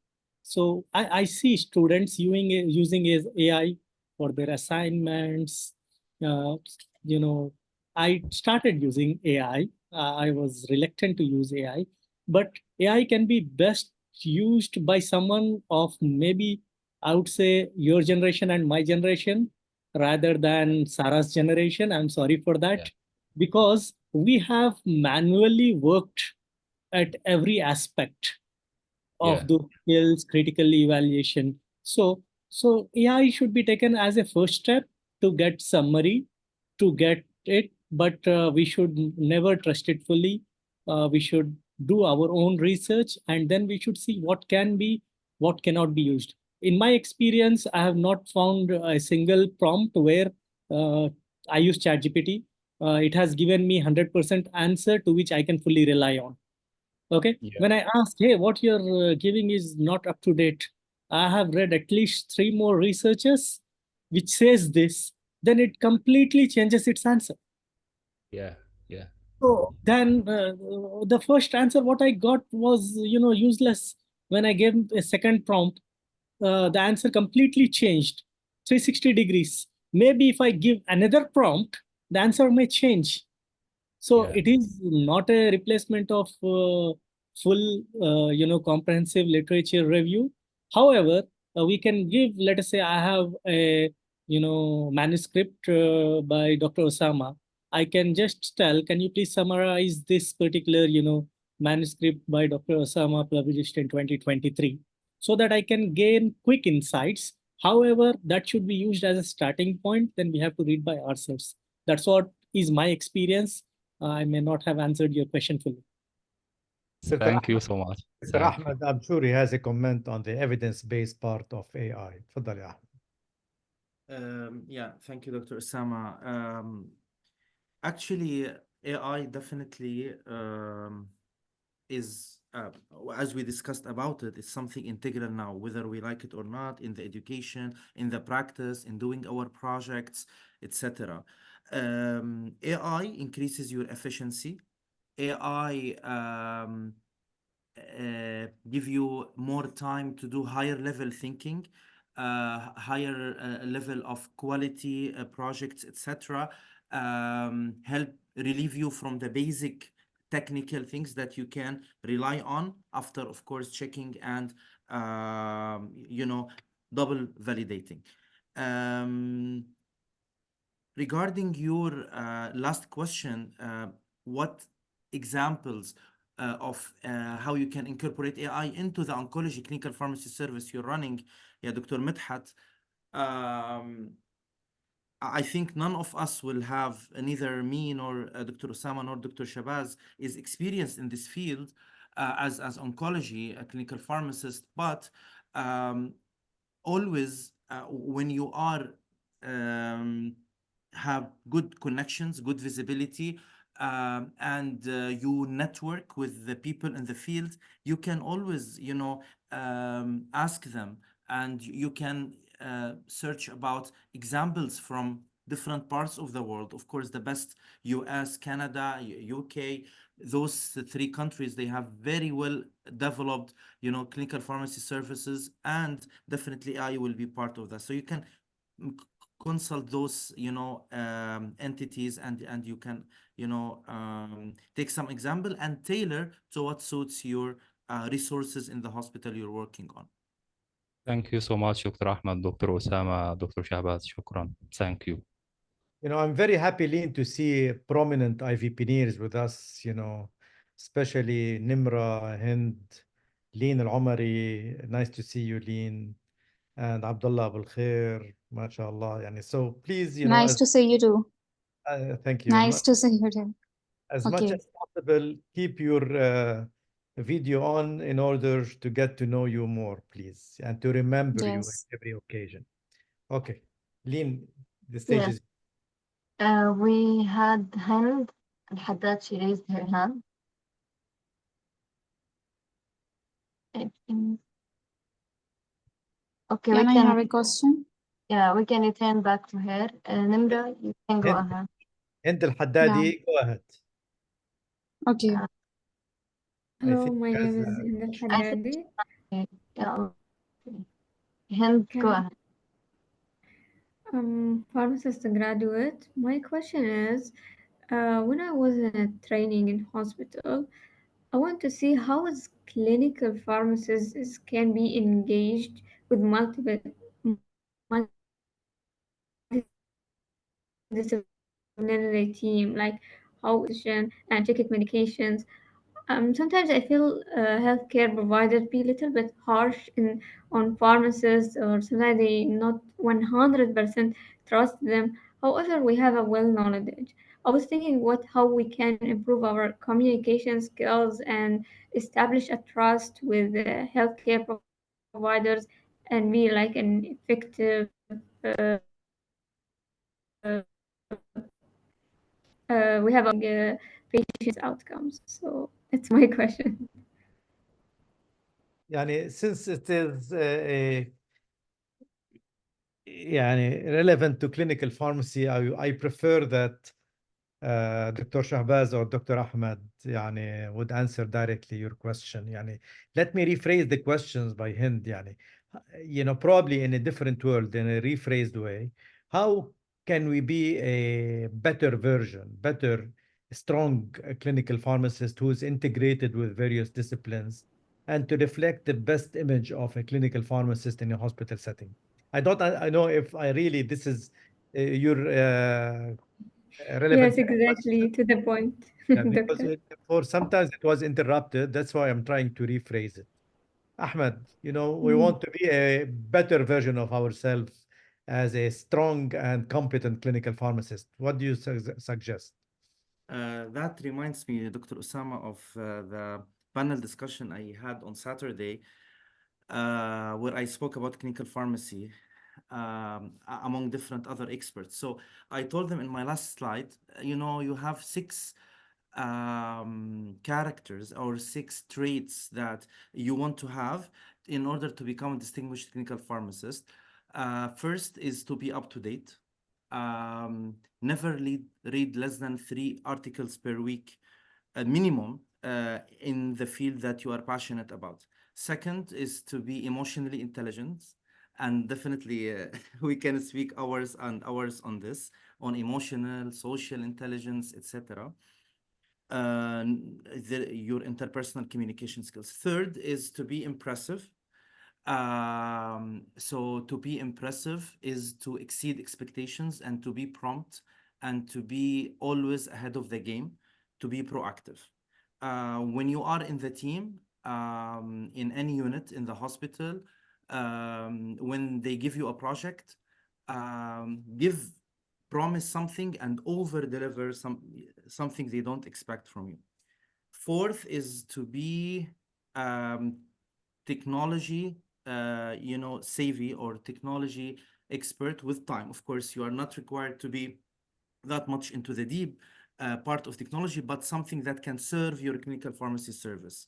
So I see students using AI for their assignments. I started using AI. I was reluctant to use AI, but AI can be best used by someone of maybe, I would say, your generation and my generation rather than Sarah's generation. I'm sorry for that, because we have manually worked at every aspect of the skills critical evaluation. So AI should be taken as a first step to get summary, to get it, but we should never trust it fully. We should do our own research, and then we should see what can be, what cannot be used. In my experience, I have not found a single prompt where I use ChatGPT. It has given me 100% answer to which I can fully rely on. Okay. When I ask, hey, what you're giving is not up to date, I have read at least 3 more researchers which says this, then it completely changes its answer. Yeah. So then the first answer what I got was useless. When I gave a second prompt, the answer completely changed 360 degrees. Maybe if I give another prompt, the answer may change. So it is not a replacement of full comprehensive literature review. However, we can give, let us say I have a manuscript by Dr. Osama. I can just tell, can you please summarize this particular manuscript by Dr. Osama published in 2023, so that I can gain quick insights. However, that should be used as a starting point. Then we have to read by ourselves. That's what is my experience. I may not have answered your question fully. Thank you so much. Dr. Ahmed, I'm sure he has a comment on the evidence-based part of AI. تفضل يا أحمد. Yeah, thank you, Dr. Osama. Actually, AI definitely is, as we discussed about it, it's something integral now, whether we like it or not, in the education, in the practice, in doing our projects, etc. AI increases your efficiency. AI give you more time to do higher level thinking, higher level of quality projects, etc. Help relieve you from the basic technical things that you can rely on after, of course, checking and double validating. Um, Regarding your last question, what examples of how you can incorporate AI into the oncology clinical pharmacy service you're running, yeah, Dr. Midhat, um, I think none of us will have, neither me nor Dr. Osama nor Dr. Shabazz is experienced in this field as oncology, a clinical pharmacist, but um, always when you are um, have good connections, good visibility, and you network with the people in the field, you can always, ask them, and you can search about examples from different parts of the world. Of course, the best: US, Canada, UK. Those three countries, they have very well developed, clinical pharmacy services, and definitely I will be part of that. So you can consult those, entities, and you can, take some example and tailor to what suits your resources in the hospital you're working on. Thank you so much, Dr. Ahmed, Dr. Osama, Dr. Shahbaz. Shukran. Thank you. I'm very happy, Lean, to see prominent IVPNers with us, especially Nimra, Hind, Lean Al-Omari. Nice to see you, Lean. And Abdullah Abul Khair, mashallah. So please, Nice to see you too. thank you. Nice to see you too. As much Okay. as possible, keep your video on in order to get to know you more, please, and to remember you Yes. at every occasion. Okay, Lean, the stage Yeah. is. We had Hind Al-Haddad, she raised her hand. I think- Okay, Can we I can, have a question? yeah, we can return back to her. Nimra, you can go ahead. Hind Al-Haddadi, go ahead. Okay. Uh, I Hello, think my as name is Hind I think, Al-Haddadi. yeah, okay. Hind, go Can ahead. pharmacist graduate. My question is, when I was in a training in hospital, I want to see how is clinical pharmacists can be engaged with multidisciplinary team, like how and check it medications. Sometimes I feel healthcare providers be a little bit harsh on pharmacists, or sometimes they not 100% trust them. However, we have a well knowledge. I was thinking how we can improve our communication skills and establish a trust with healthcare providers and be like an effective we have patients outcomes. So that's my question. since it is relevant to clinical pharmacy, I prefer that Dr. Shahbaz or Dr. Ahmed would answer directly your question. Let me rephrase the questions by Hind. Probably in a different world, in a rephrased way. How can we be a better version, better, strong clinical pharmacist who is integrated with various disciplines and to reflect the best image of a clinical pharmacist in a hospital setting? I know if I really, this is your relevant Yes, exactly, to the point, because doctor. for sometimes it was interrupted. That's why I'm trying to rephrase it. Ahmed, we Mm. want to be a better version of ourselves as a strong and competent clinical pharmacist. What do you suggest? That reminds me, Dr. Osama, of the panel discussion I had on Saturday, where I spoke about clinical pharmacy among different other experts. So I told them in my last slide, you have 6 characters or 6 traits that you want to have in order to become a distinguished clinical pharmacist. First is to be up to date. Never read less than 3 articles per week, minimum, in the field that you are passionate about. Second is to be emotionally intelligent, and definitely we can speak hours and hours on this, on emotional, social intelligence, etc. Your interpersonal communication skills. Third is to be impressive. So to be impressive is to exceed expectations and to be prompt and to be always ahead of the game, to be proactive. When you are in the team, in any unit in the hospital, when they give you a project, promise something and over deliver something they don't expect from you. Fourth is to be technology savvy or technology expert with time. Of course, you are not required to be that much into the deep part of technology, but something that can serve your clinical pharmacy service.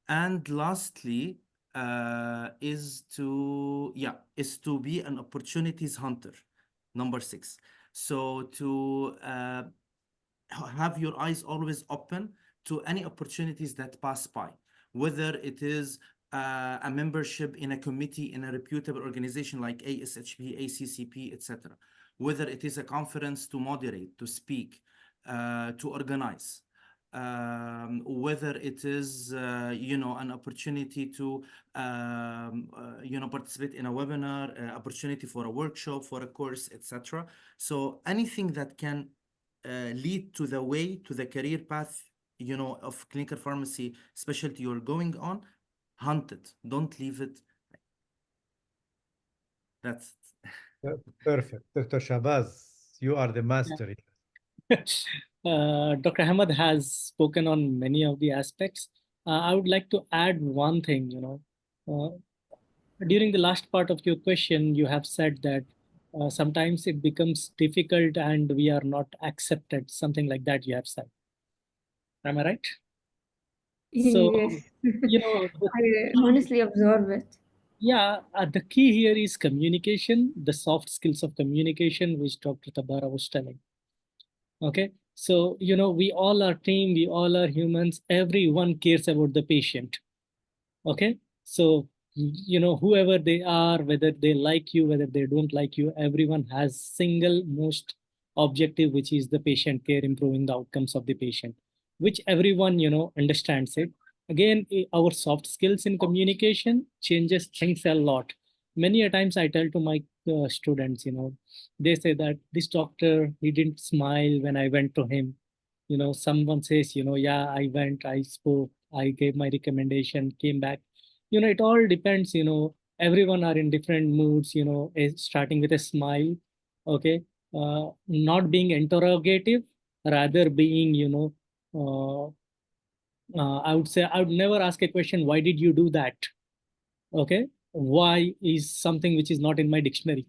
And lastly, is to be an opportunities hunter. Number 6. So to have your eyes always open to any opportunities that pass by, whether it is a membership in a committee in a reputable organization like ASHP, ACCP, etc., whether it is a conference to moderate, to speak, to organize, whether it is an opportunity to participate in a webinar, opportunity for a workshop, for a course, etc. So anything that can lead to the way to the career path of clinical pharmacy specialty you're going on, hunt it, don't leave it. That's it. Perfect. Dr. Shabazz, you are the master. Dr. Ahmed has spoken on many of the aspects. I would like to add one thing, during the last part of your question, you have said that sometimes it becomes difficult and we are not accepted, something like that you have said. Am I right? So, Yes. the I key, honestly observe it. yeah, the key here is communication, the soft skills of communication, which Dr. Tabara was telling. Okay. So, we all are team, we all are humans, everyone cares about the patient. Okay. So, whoever they are, whether they like you, whether they don't like you, everyone has single most objective, which is the patient care, improving the outcomes of the patient, which everyone, understands it. Again, our soft skills in communication changes things a lot. Many a times I tell to my students, they say that this doctor, he didn't smile when I went to him. Someone says, yeah, I went, I spoke, I gave my recommendation, came back. It all depends, everyone are in different moods, starting with a smile. Okay. Not being interrogative, rather being, I would say I would never ask a question, why did you do that? Okay. Why is something which is not in my dictionary.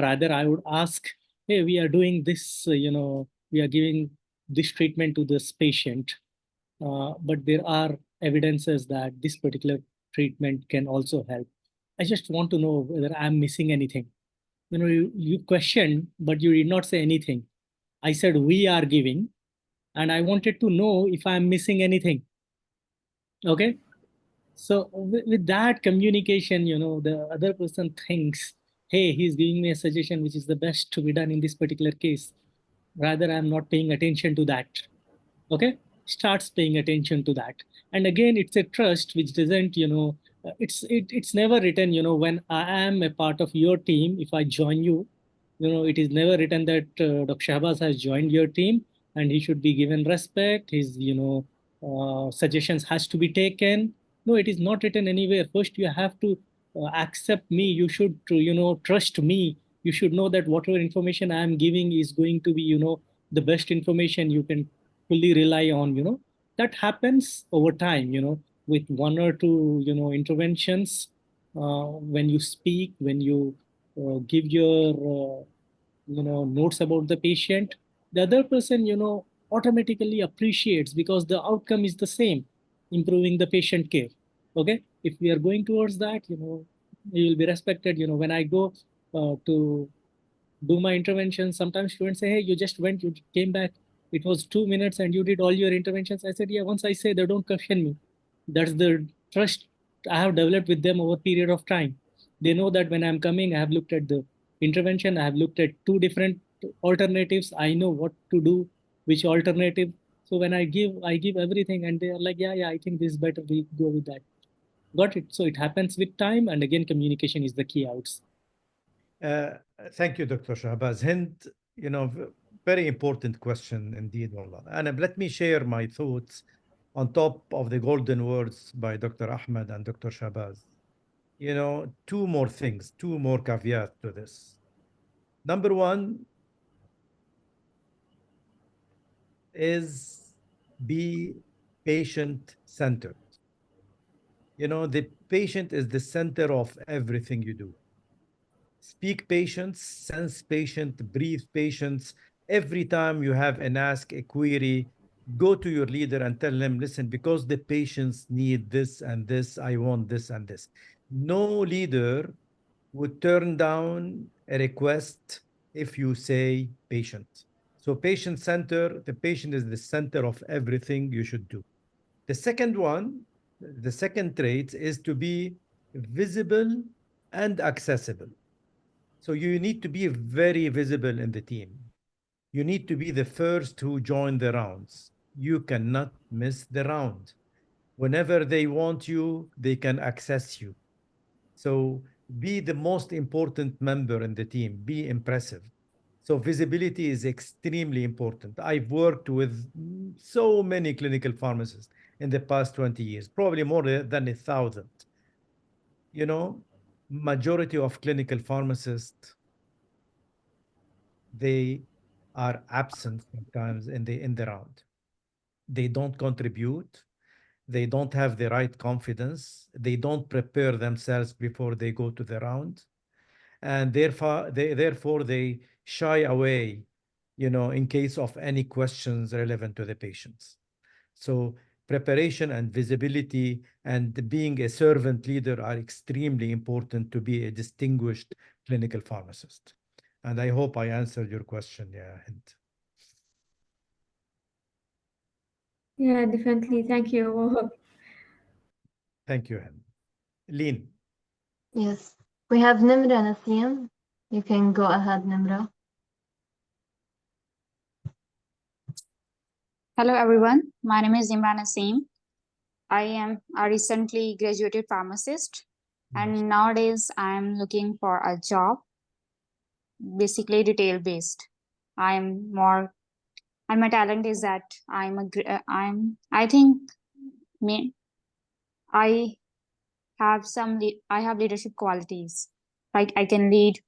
Rather, I would ask, hey, we are doing this, we are giving this treatment to this patient, but there are evidences that this particular treatment can also help. I just want to know whether I'm missing anything. You questioned, but you did not say anything. I said, we are giving, and I wanted to know if I'm missing anything. Okay. So with that communication, the other person thinks, hey, he's giving me a suggestion which is the best to be done in this particular case. Rather, I'm not paying attention to that. Okay, starts paying attention to that. And again, it's a trust which doesn't, it's never written, when I am a part of your team, if I join you, it is never written that Dr. Shahbaz has joined your team and he should be given respect. His, suggestions has to be taken. No, it is not written anywhere. First, you have to accept me. You should, trust me. You should know that whatever information I am giving is going to be, the best information you can fully rely on. That happens over time. With one or two, interventions. When you speak, when you give your notes about the patient, the other person automatically appreciates because the outcome is the same, improving the patient care. Okay, if we are going towards that, you will be respected. When I go to do my intervention, sometimes students say, hey, you just went, you came back, it was 2 minutes and you did all your interventions. I said, yeah, once I say, they don't question me. That's the trust I have developed with them over a period of time. They know that when I'm coming, I have looked at the intervention, I have looked at 2 different alternatives, I know what to do, which alternative. So when I give everything, and they are like, yeah, I think this is better, we go with that. Got it? So it happens with time, and again, communication is the key outs. Thank you, Dr. Shahbaz. Hind, very important question indeed, Wallah. And let me share my thoughts on top of the golden words by Dr. Ahmed and Dr. Shahbaz. Two more things, two more caveats to this. Number one is be patient-centered. The patient is the center of everything you do. Speak patience, sense patient, breathe patience. Every time you have an ask, a query, go to your leader and tell them, listen, because the patients need this and this, I want this and this. No leader would turn down a request if you say patient. So patient center, the patient is the center of everything you should do. The second one, the second trait is to be visible and accessible. So you need to be very visible in the team. You need to be the first who join the rounds. You cannot miss the round. Whenever they want you, they can access you. So be the most important member in the team. Be impressive. So visibility is extremely important. I've worked with so many clinical pharmacists in the past 20 years, probably more than 1,000. Majority of clinical pharmacists, they are absent sometimes in the round. They don't contribute. They don't have the right confidence. They don't prepare themselves before they go to the round. And therefore they shy away, in case of any questions relevant to the patients. So preparation and visibility and being a servant leader are extremely important to be a distinguished clinical pharmacist. And I hope I answered your question, yeah, Hind. Yeah, definitely. Thank you. Thank you, Hind. Lean. Yes. We have Nimra Nasim. You can go ahead, Nimra. Hello, everyone. My name is Imran Asim. I am a recently graduated pharmacist, and nowadays I am looking for a job, basically retail based. I am more, and my talent is that I think me, I I have leadership qualities. Like I can lead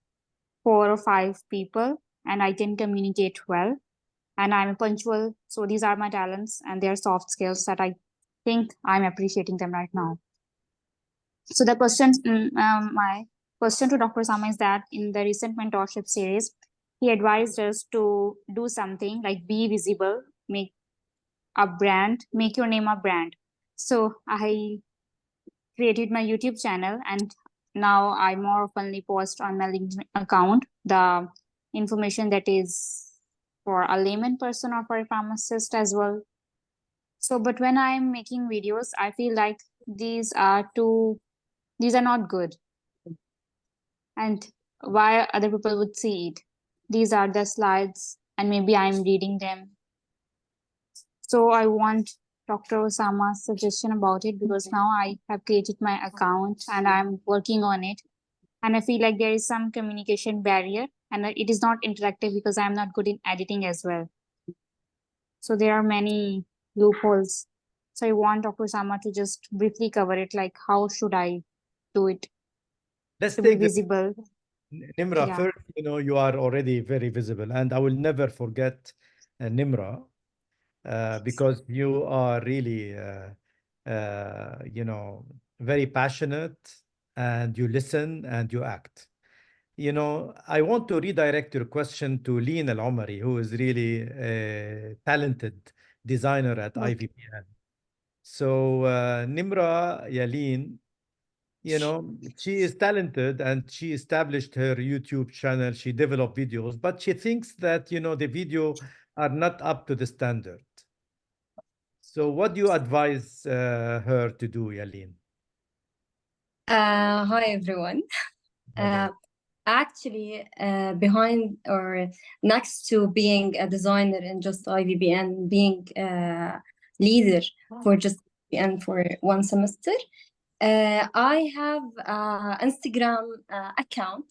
4 or 5 people, and I can communicate well, and I'm punctual. So these are my talents, and they are soft skills that I think I'm appreciating them right now. So my question to Dr. Sama is that in the recent mentorship series, he advised us to do something like be visible, make a brand, make your name a brand. So I created my YouTube channel, and now I more oftenly post on my LinkedIn account the information that is for a layman person or for a pharmacist as well. So, but when I'm making videos, I feel like these are not good. And why other people would see it? These are the slides, and maybe I'm reading them. So I want Dr. Osama's suggestion about it, because now I have created my account and I'm working on it. And I feel like there is some communication barrier, and it is not interactive because I'm not good in editing as well. So there are many loopholes. So I want Dr. Sama to just briefly cover it, like how should I do it Let's to be take this, visible? Nimra, Yeah. first, you are already very visible, and I will never forget Nimra, because you are really, very passionate, and you listen and you act. you know, I want to redirect your question to Leen Al-Omari, who is really a talented designer at IVPN. So, Nimra Yalin, you know, she is talented and she established her YouTube channel. She developed videos, but she thinks that, you know, the video are not up to the standard. So what do you advise her to do, Yalin? Hi everyone. Actually, behind or next to being a designer in just IVPN, being a leader for just IVPN for one semester, I have an Instagram account,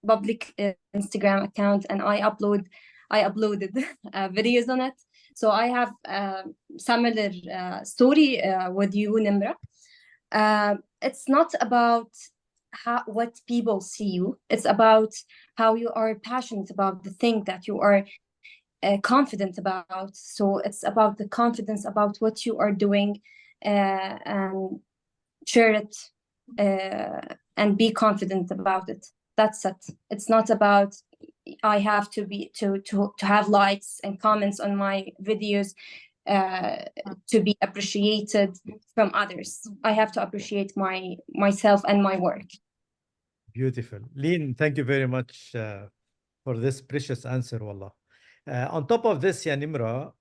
public Instagram account, and I uploaded videos on it. So I have similar story with you, Nimra. It's not about what people see you. It's about how you are passionate about the thing that you are confident about. So it's about the confidence about what you are doing, and share it and be confident about it. That's it. It's not about I have to be to have likes and comments on my videos to be appreciated from others. I have to appreciate myself and my work. Beautiful. Leen, thank you very much for this precious answer, wallah. On top of this, ya Nimra,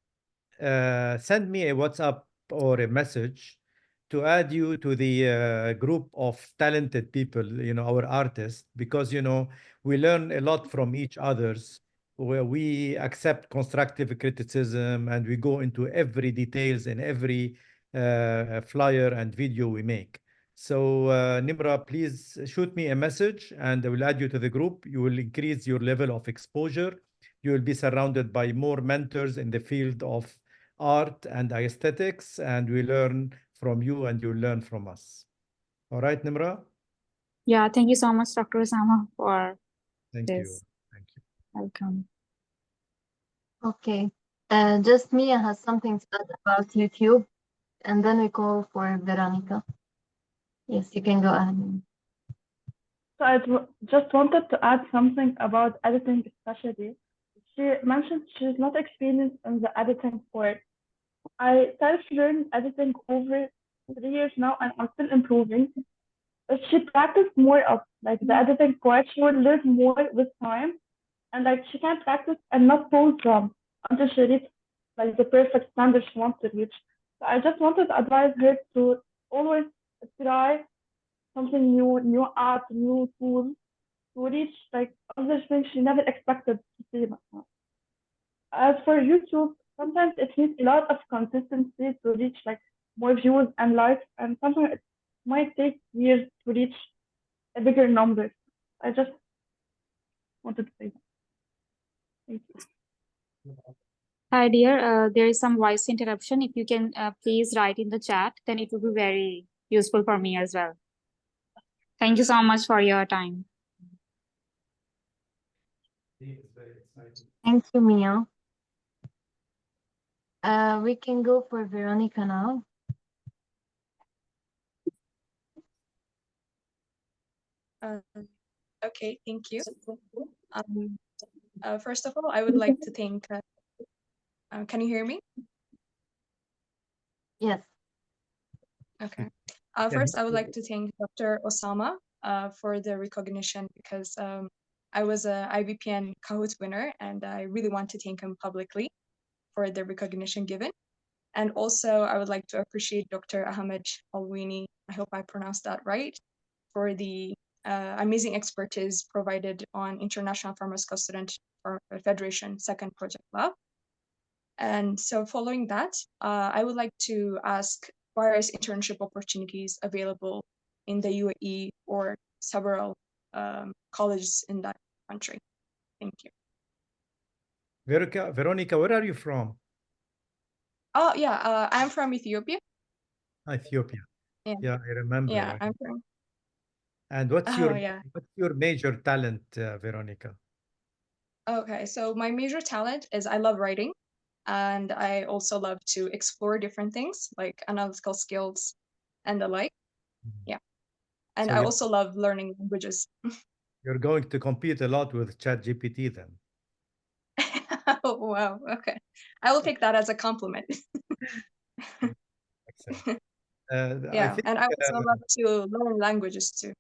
send me a WhatsApp or a message to add you to the group of talented people, you know, our artists, because, you know, we learn a lot from each others, where we accept constructive criticism and we go into every details in every flyer and video we make. So Nimra, please shoot me a message and I will add you to the group. You will increase your level of exposure. You will be surrounded by more mentors in the field of art and aesthetics, and we learn from you and you learn from us. All right, Nimra? Yeah, thank you so much, Dr. Osama, for Thank you. this. Thank you. Welcome. Okay. Just Mia has something to add about YouTube, and then we go for Veronica. Yes, you can go ahead. So I just wanted to add something about editing, especially. She mentioned she's not experienced in the editing part. I self-learned editing over 3 years now, and I'm still improving. If she practiced more of like the editing part, she would learn more with time, and like she can practice and not fall from until she reaches like the perfect standard she wants to reach. So I just wanted to advise her to always try something new, new app, new tool to reach like other things she never expected to see. As for YouTube, sometimes it needs a lot of consistency to reach like more views and likes, and sometimes it might take years to reach a bigger number. I just wanted to say that. Thank you. Hi, dear. There is some voice interruption. If you can please write in the chat, then it will be very useful for me as well. Thank you so much for your time. Thank you, Mia. We can go for Veronica now. Okay, thank you. First of all, I would like to thank, can you hear me? Yes. Okay. First, I would like to thank Dr. Osama for the recognition, because I was a IVPN Kahoot winner, and I really want to thank him publicly for the recognition given. And also, I would like to appreciate Dr. Ahmed Alwini, I hope I pronounced that right, for the amazing expertise provided on International Pharmaceutical Student Federation Second Project Lab. And so following that, I would like to ask various internship opportunities available in the UAE or several colleges in that country. Thank you. Veronica, where are you from? Oh, yeah, I'm from Ethiopia. Ethiopia. Yeah, Yeah, I remember. yeah, I'm from. And what's Oh, yeah. your major talent, Veronica? Okay, so my major talent is I love writing, and I also love to explore different things like analytical skills and the like. Yeah. And So I also love learning languages. You're going to compete a lot with ChatGPT then. Oh, wow. Okay. I will take that as a compliment. Excellent. I Yeah. think And I also love to learn languages too.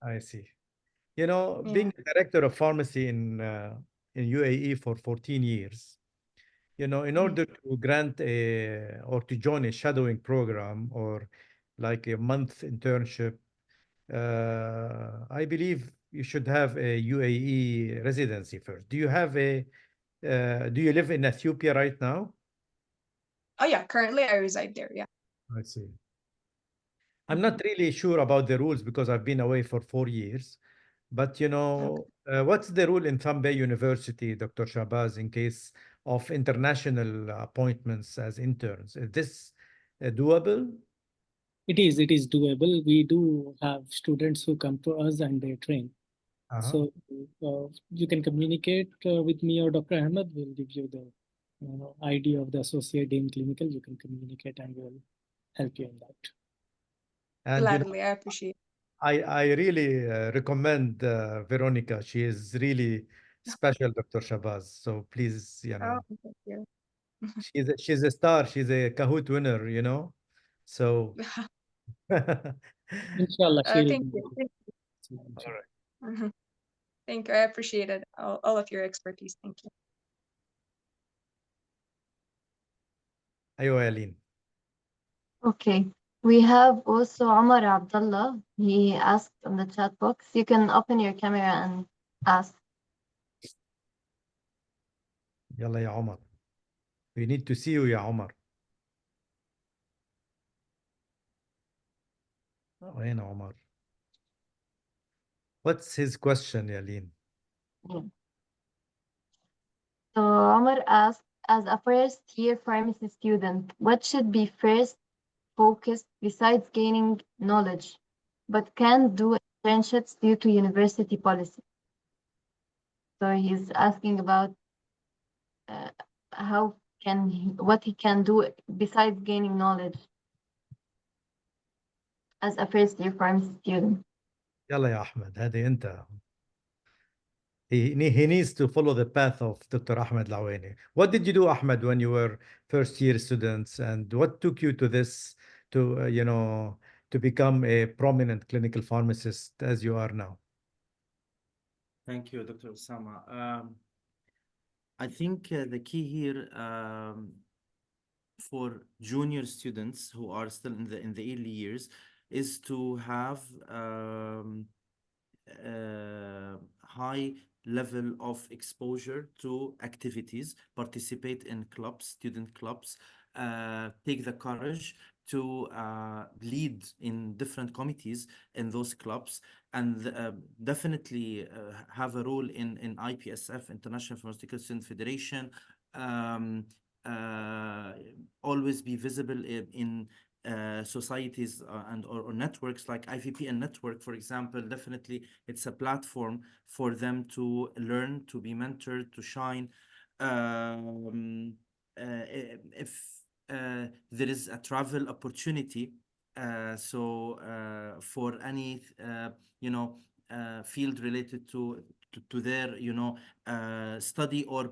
I see. You know, Yeah. being a director of pharmacy in UAE for 14 years, you know, in Mhm. order to grant a or to join a shadowing program or like a month internship, I believe you should have a UAE residency first. Do you have a do you live in Ethiopia right now? Oh, yeah. Currently, I reside there. Yeah. I see. I'm Mhm. not really sure about the rules because I've been away for 4 years. But you Okay. know, what's the rule in Thambay University, Dr. Shabazz, in case of international appointments as interns? Is this doable? It is doable. We do have students who come to us and they train. Uh-huh. So you can communicate with me or Dr. Ahmed. We'll give you the ID of the associate dean clinical. You can communicate and we'll help you in that. And you know, Gladly. I appreciate I really recommend Veronica. She is really it. special, Dr. Shabazz. So please, you Oh, know, thank you. she's a star. She's a Kahoot winner, you know. So Inshallah, she'll Thank you. Thank all right. you. Thank you. I appreciate it. All of your expertise. Thank you. أيوة يا لين. Okay. We have also Omar Abdullah. He asked on the chat box. You can open your camera and ask. يلا يا عمر. We need to see you يا عمر. وين عمر? What's his question, Yalin? Yeah. So Omar asked, as a first-year pharmacy student, what should be first focused besides gaining knowledge, but can't do internships due to university policy? So he's asking about how can what he can do besides gaining knowledge as a first-year pharmacy student. يلا يا أحمد هذه أنت. He needs to follow the path of Dr. Ahmed Laweni. What did you do, Ahmed, when you were first-year students, and what took you to this, to you know, to become a prominent clinical pharmacist as you are now? Thank you, Dr. Osama. I think the key here for junior students who are still in the early years is to have high level of exposure to activities, participate in clubs, student clubs, take the courage to lead in different committees in those clubs, and definitely have a role in IPSF, International Pharmaceutical Student Federation. Um, Always be visible in societies or networks like IVPN network, for example. Definitely, it's a platform for them to learn, to be mentored, to shine. If there is a travel opportunity, for any field related to their study, or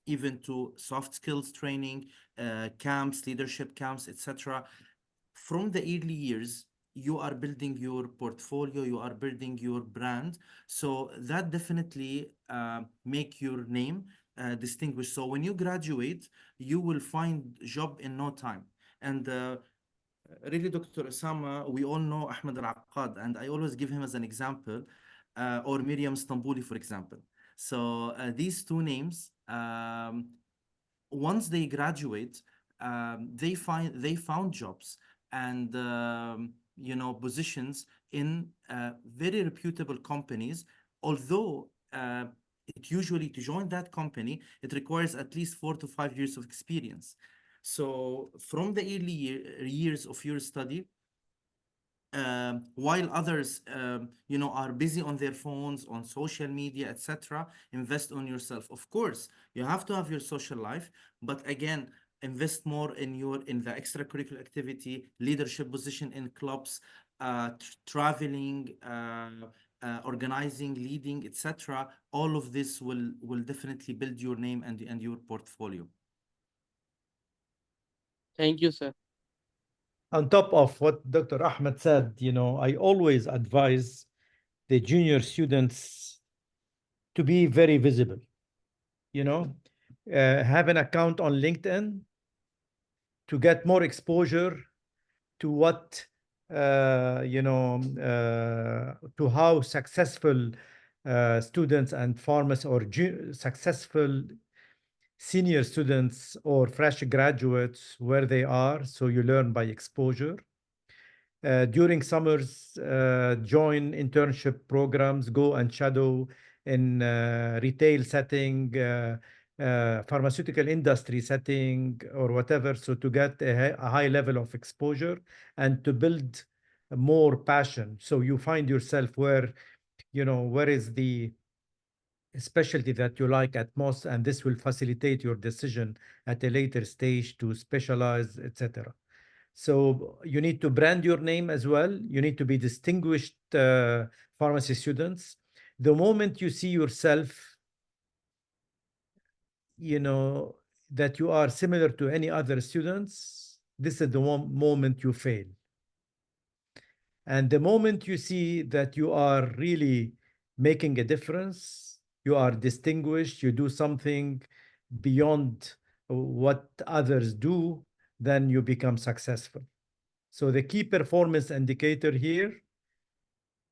even to soft skills training, camps, leadership camps, etc. From the early years, you are building your portfolio, you are building your brand. So that definitely make your name distinguished. So when you graduate, you will find job in no time. And really, Dr. Osama, we all know Ahmed Al-Aqad, and I always give him as an example, or Miriam Stambuli, for example. So these two names, once they graduate, they found jobs and positions in very reputable companies. Although it usually, to join that company, it requires at least 4 to 5 years of experience. So from the early years of your study, while others are busy on their phones, on social media, etc., invest on yourself. Of course, you have to have your social life, but again, invest more in the extracurricular activity, leadership position in clubs, traveling, organizing, leading, etc. All of this will definitely build your name and your portfolio. Thank you, sir. On top of what Dr. Ahmed said, I always advise the junior students to be very visible. Have an account on LinkedIn to get more exposure to what to how successful students and pharmacists or successful senior students or fresh graduates where they are, so you learn by exposure. During summers, join internship programs, go and shadow in retail setting, pharmaceutical industry setting, or whatever, so to get a high level of exposure and to build more passion. So you find yourself where is the specialty that you like at most, and this will facilitate your decision at a later stage to specialize, etc. So you need to brand your name as well. You need to be distinguished pharmacy students. The moment you see yourself, that you are similar to any other students, this is the moment you fail. And the moment you see that you are really making a difference, you are distinguished, you do something beyond what others do, then you become successful. So the key performance indicator here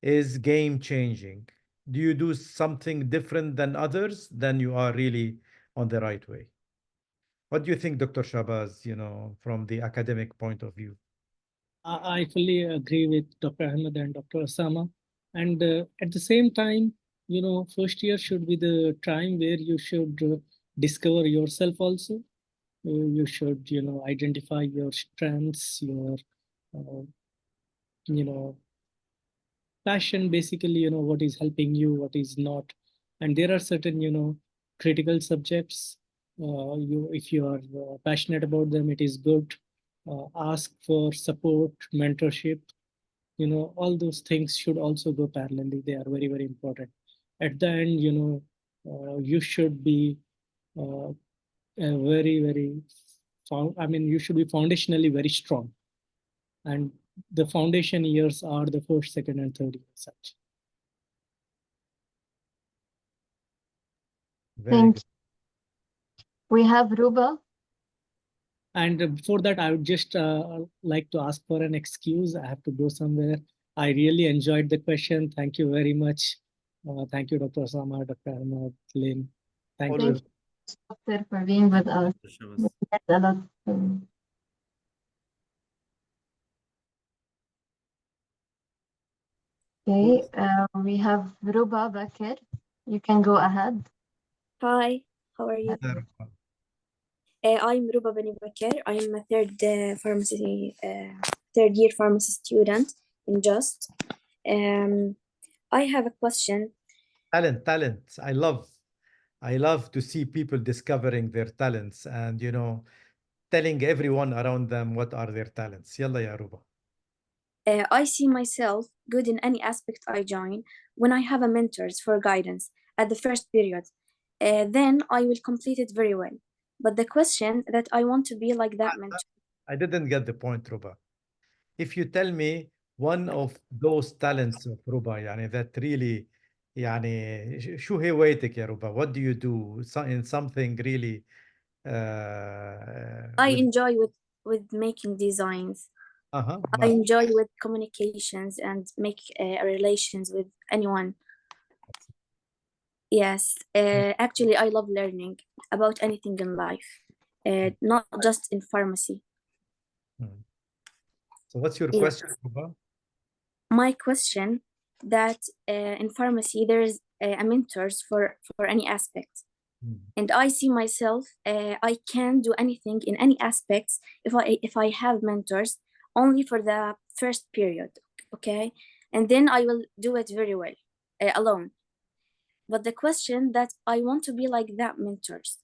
is game changing. Do you do something different than others? Then you are really on the right way. What do you think, Dr. Shabazz, from the academic point of view? I fully agree with Dr. Ahmed and Dr. Osama. And at the same time, first year should be the time where you should discover yourself also. You should, identify your strengths, your, passion, basically, what is helping you, what is not. And there are certain, critical subjects. If you are passionate about them, it is good. Ask for support, mentorship. All those things should also go parallelly. They are very, very important. At the end, you should be a very, very, you should be foundationally very strong. And the foundation years are the first, second, and third years. Such. Thank you. We have Ruba. And before that, I would just like to ask for an excuse. I have to go somewhere. I really enjoyed the question. Thank you very much. Thank you, Dr. Osama, Dr. Ahmed, Lynn. Thank you. Doctor, for being with us. A lot. Okay, we have Ruba Bakir. You can go ahead. Hi, how are you? I'm Ruba Bani Bakir. I'm a third year pharmacy student in JUST. I have a question. Talent. I love to see people discovering their talents and, telling everyone around them what are their talents. Yalla ya Ruba. I see myself good in any aspect I join when I have a mentors for guidance at the first period. Then I will complete it very well. But the question that I want to be like that mentor. I didn't get the point, Ruba. If you tell me one of those talents of Ruba, that really, شو هوايتك يا Ruba? What do you do in something really? I enjoy with making designs. I enjoy with communications and make relations with anyone. Yes, actually, I love learning about anything in life, not just in pharmacy. So what's your question, Ruba? My question that in pharmacy, there's a mentors for any aspect. And I see myself, I can do anything in any aspects if I have mentors only for the first period, okay? And then I will do it very well, alone. But the question that I want to be like that mentors.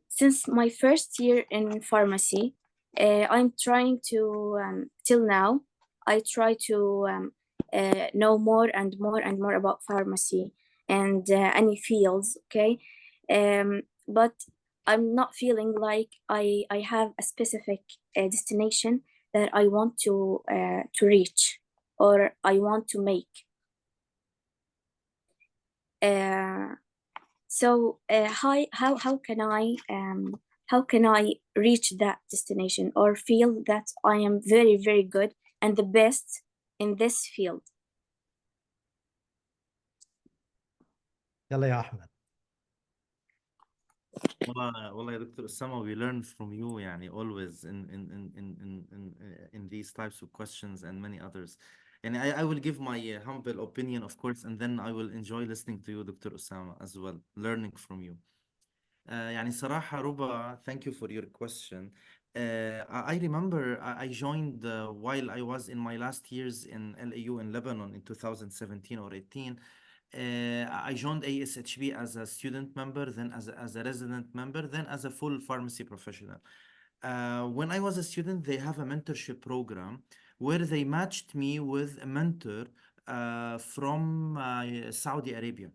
Since my first year in pharmacy, I'm trying to, till now, I try to know more and more and more about pharmacy and any fields, okay? But I'm not feeling like I have a specific destination that I want to reach or I want to make. So how can I reach that destination or feel that I am very, very good and the best in this field? يلا يا أحمد. والله يا دكتور أسامة, we learn from you يعني always in these types of questions and many others. And I will give my humble opinion, of course, and then I will enjoy listening to you, Dr. Osama, as well, learning from you. يعني صراحة ربا, thank you for your question. I remember I joined while I was in my last years in LAU in Lebanon in 2017 or 18. I joined ASHB as a student member, then as a resident member, then as a full pharmacy professional. When I was a student, they have a mentorship program where they matched me with a mentor from Saudi Arabia,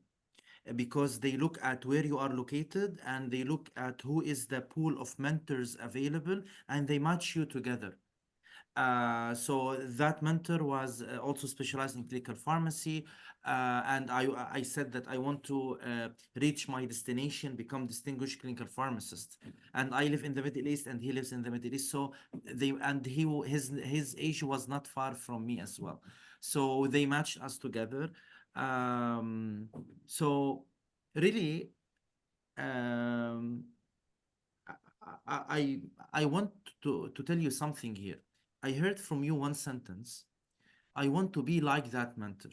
because they look at where you are located and they look at who is the pool of mentors available and they match you together. So that mentor was also specialized in clinical pharmacy, and I said that I want to reach my destination, become distinguished clinical pharmacist. And I live in the Middle East, and he lives in the Middle East. So his age was not far from me as well. So they matched us together. So really, I want to tell you something here. I heard from you one sentence. I want to be like that mentor.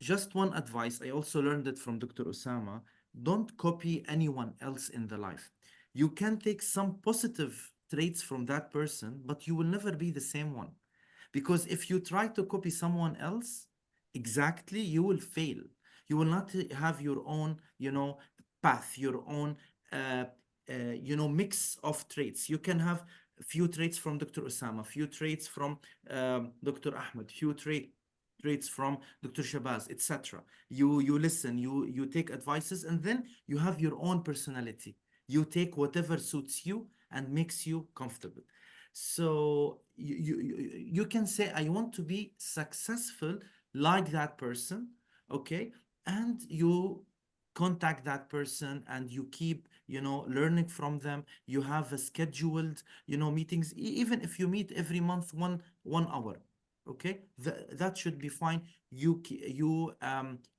Just one advice, I also learned it from Dr. Osama. Don't copy anyone else in the life. You can take some positive traits from that person, but you will never be the same one. Because if you try to copy someone else exactly, you will fail. You will not have your own, path, your own, mix of traits. You can have a few traits from Dr. Osama, few traits from Dr. Ahmed, few traits from Dr. Shabazz, etc. You listen, you take advices, and then you have your own personality. You take whatever suits you and makes you comfortable. So you can say, I want to be successful like that person, okay? And you contact that person and you keep, learning from them. You have a scheduled, meetings, even if you meet every month, one hour, okay? That should be fine. You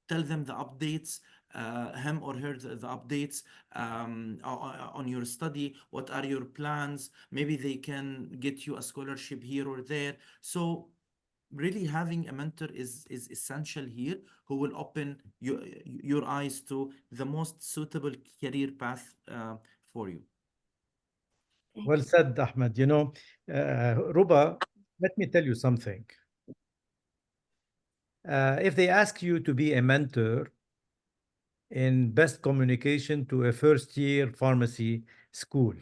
tell them the updates, him or her the updates on your study. What are your plans? Maybe they can get you a scholarship here or there. So really having a mentor is essential here, who will open your eyes to the most suitable career path for you. Well said, Ahmed. Ruba, let me tell you something. If they ask you to be a mentor in best communication to a first-year pharmacy school,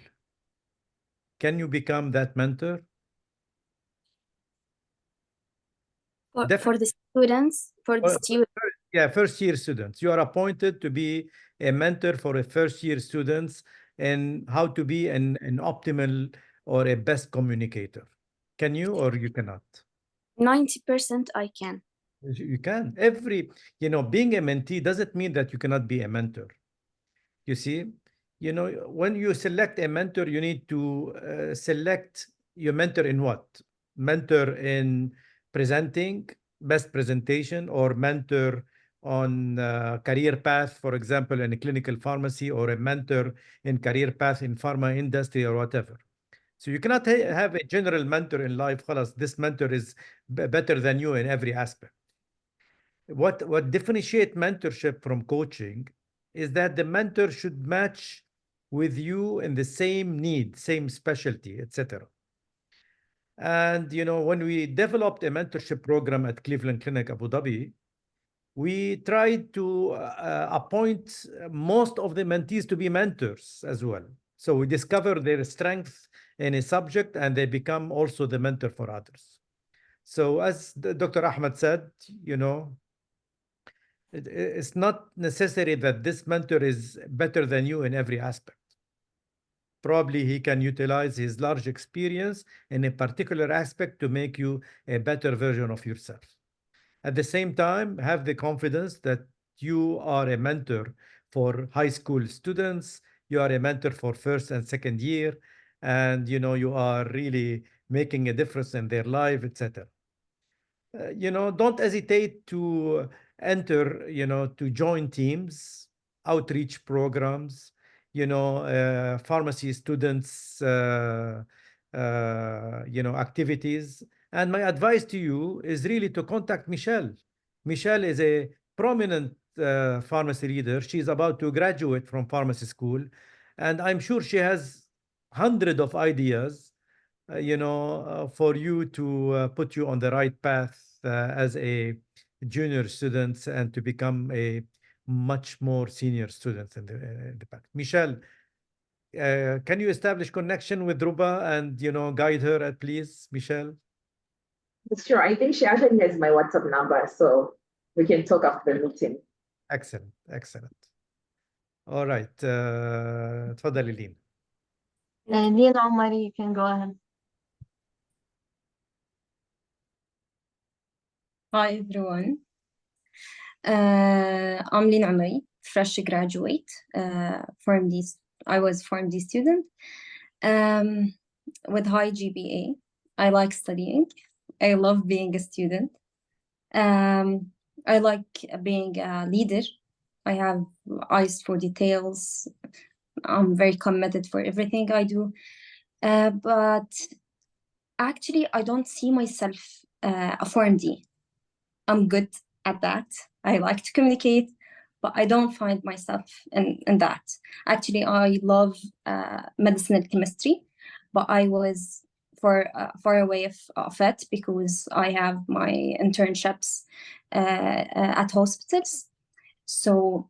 can you become that mentor? For the students, Yeah, first-year students. You are appointed to be a mentor for a first-year students and how to be an optimal or a best communicator. Can you or you cannot? 90% I can. You can. Being a mentee doesn't mean that you cannot be a mentor. You see, when you select a mentor, you need to select your mentor in what? Mentor in presenting, best presentation, or mentor on career path, for example, in a clinical pharmacy, or a mentor in career path in pharma industry or whatever. So you cannot have a general mentor in life. خلاص, this mentor is better than you in every aspect. What differentiate mentorship from coaching is that the mentor should match with you in the same need, same specialty, etc. And when we developed a mentorship program at Cleveland Clinic Abu Dhabi, we tried to appoint most of the mentees to be mentors as well. So we discover their strength in a subject and they become also the mentor for others. So as Dr. Ahmed said, it's not necessary that this mentor is better than you in every aspect. Probably he can utilize his large experience in a particular aspect to make you a better version of yourself. At the same time, have the confidence that you are a mentor for high school students, you are a mentor for first and second year, and you are really making a difference in their life, etc. Don't hesitate to enter, to join teams, outreach programs, pharmacy students, activities. And my advice to you is really to contact Michelle. Michelle is a prominent pharmacy leader. She's about to graduate from pharmacy school, and I'm sure she has hundred of ideas for you to put you on the right path as a junior student and to become a much more senior student in the path. Michelle, can you establish connection with Ruba and guide her, please, Michelle? Sure. I think she actually has my WhatsApp number, so we can talk after the meeting. Excellent, excellent. All right. تفضلي لين. Lina Omari, you can go ahead. Hi everyone. I'm Lina Omari, fresh graduate. I was Form D student with high GPA. I like studying. I love being a student. I like being a leader. I have eyes for details. I'm very committed for everything I do. But actually, I don't see myself a Form D. I'm good at that. I like to communicate, but I don't find myself in that. Actually, I love medicinal chemistry, but I was far away of it because I have my internships at hospitals. So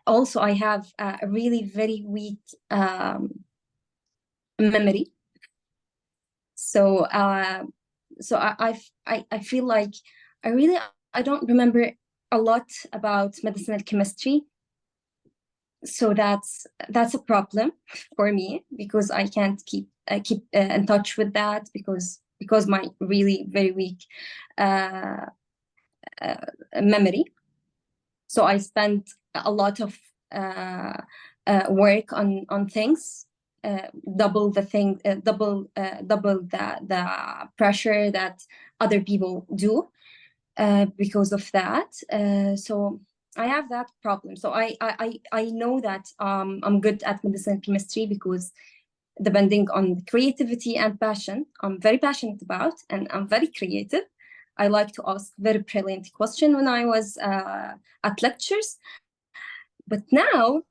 also I have a really very weak memory. So I feel like I don't remember a lot about medicinal chemistry. So that's a problem for me because I can't keep in touch with that because my really very weak memory. So I spent a lot of work on things, double the pressure that other people do because of that. So I have that problem. So I know that I'm good at medicinal chemistry because depending on creativity and passion, I'm very passionate about, and I'm very creative. I like to ask very brilliant questions when I was at lectures. But now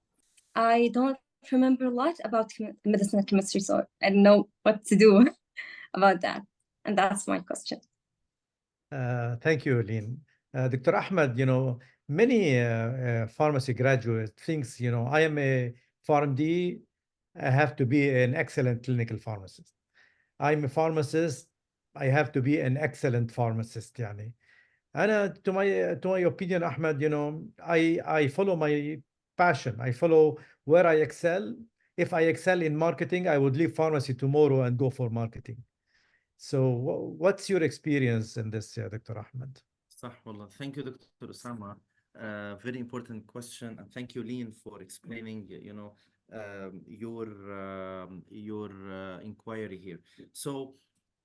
I don't remember a lot about medicinal chemistry, so I don't know what to do about that. And that's my question. Thank you, Lynn. Dr. Ahmed, many pharmacy graduates thinks, I am a PharmD, I have to be an excellent clinical pharmacist. I'm a pharmacist, I have to be an excellent pharmacist. يعني. To my opinion, Ahmed, I follow my passion. I follow where I excel. If I excel in marketing, I would leave pharmacy tomorrow and go for marketing. So what's your experience in this, Dr. Ahmed? صح والله. Thank you, Dr. Osama. Very important question, and thank you, Lean, for explaining, your inquiry here. So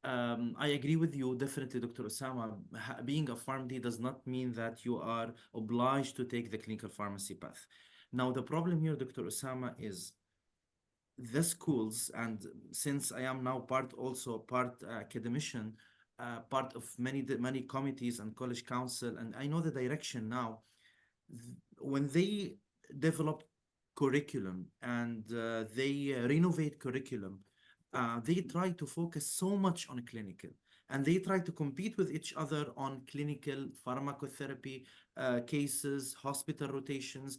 I agree with you, definitely, Dr. Osama. Being a PharmD does not mean that you are obliged to take the clinical pharmacy path. Now, the problem here, Dr. Osama, is the schools, and since I am now part academician, part of many committees and college council, and I know the direction now. When they develop curriculum and they renovate curriculum, they try to focus so much on clinical. and they try to compete with each other on clinical pharmacotherapy cases, hospital rotations.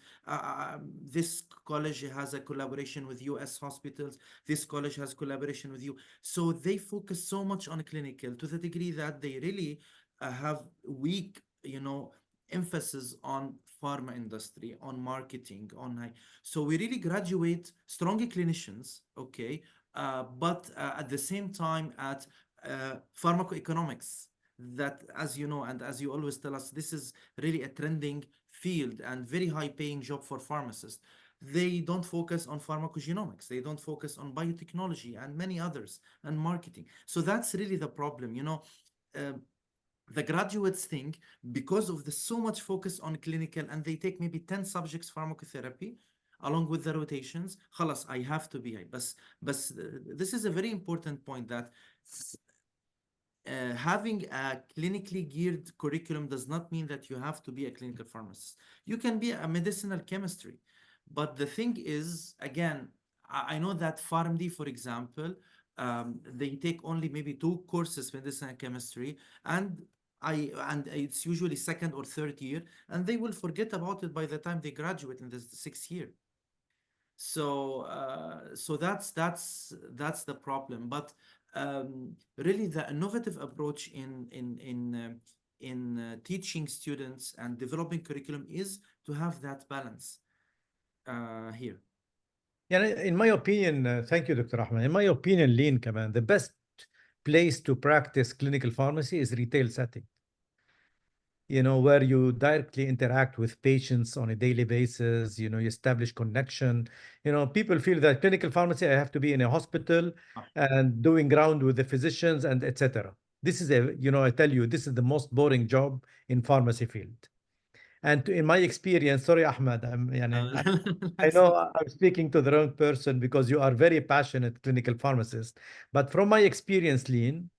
This college has a collaboration with US hospitals. This college has collaboration with you. So they focus so much on clinical to the degree that they really have weak, emphasis on pharma industry, on marketing, on high. So we really graduate strong clinicians, okay, but at the same time at pharmacoeconomics, that, as you know, and as you always tell us, this is really a trending field and very high paying job for pharmacists. They don't focus on pharmacogenomics, they don't focus on biotechnology and many others, and marketing. So that's really the problem, the graduates think, because of the so much focus on clinical, and they take maybe 10 subjects pharmacotherapy along with the rotations, خلاص I have to be. But this is a very important point, that having a clinically geared curriculum does not mean that you have to be a clinical pharmacist. You can be a medicinal chemistry. But the thing is, again, I know that PharmD, for example, they take only maybe 2 courses, medicinal chemistry, and it's usually second or third year, and they will forget about it by the time they graduate in the 6th year. So that's the problem. But really, the innovative approach in teaching students and developing curriculum is to have that balance here. Yeah, in my opinion, thank you, Dr. Ahmed. In my opinion, Lean Command, the best place to practice clinical pharmacy is retail setting. Where you directly interact with patients on a daily basis, you establish connection. People feel that clinical pharmacy, I have to be in a hospital and doing ground with the physicians and etc. This is I tell you, this is the most boring job in pharmacy field. And in my experience, sorry, Ahmed, I know I'm speaking to the wrong person because you are very passionate clinical pharmacist. But from my experience, Lean,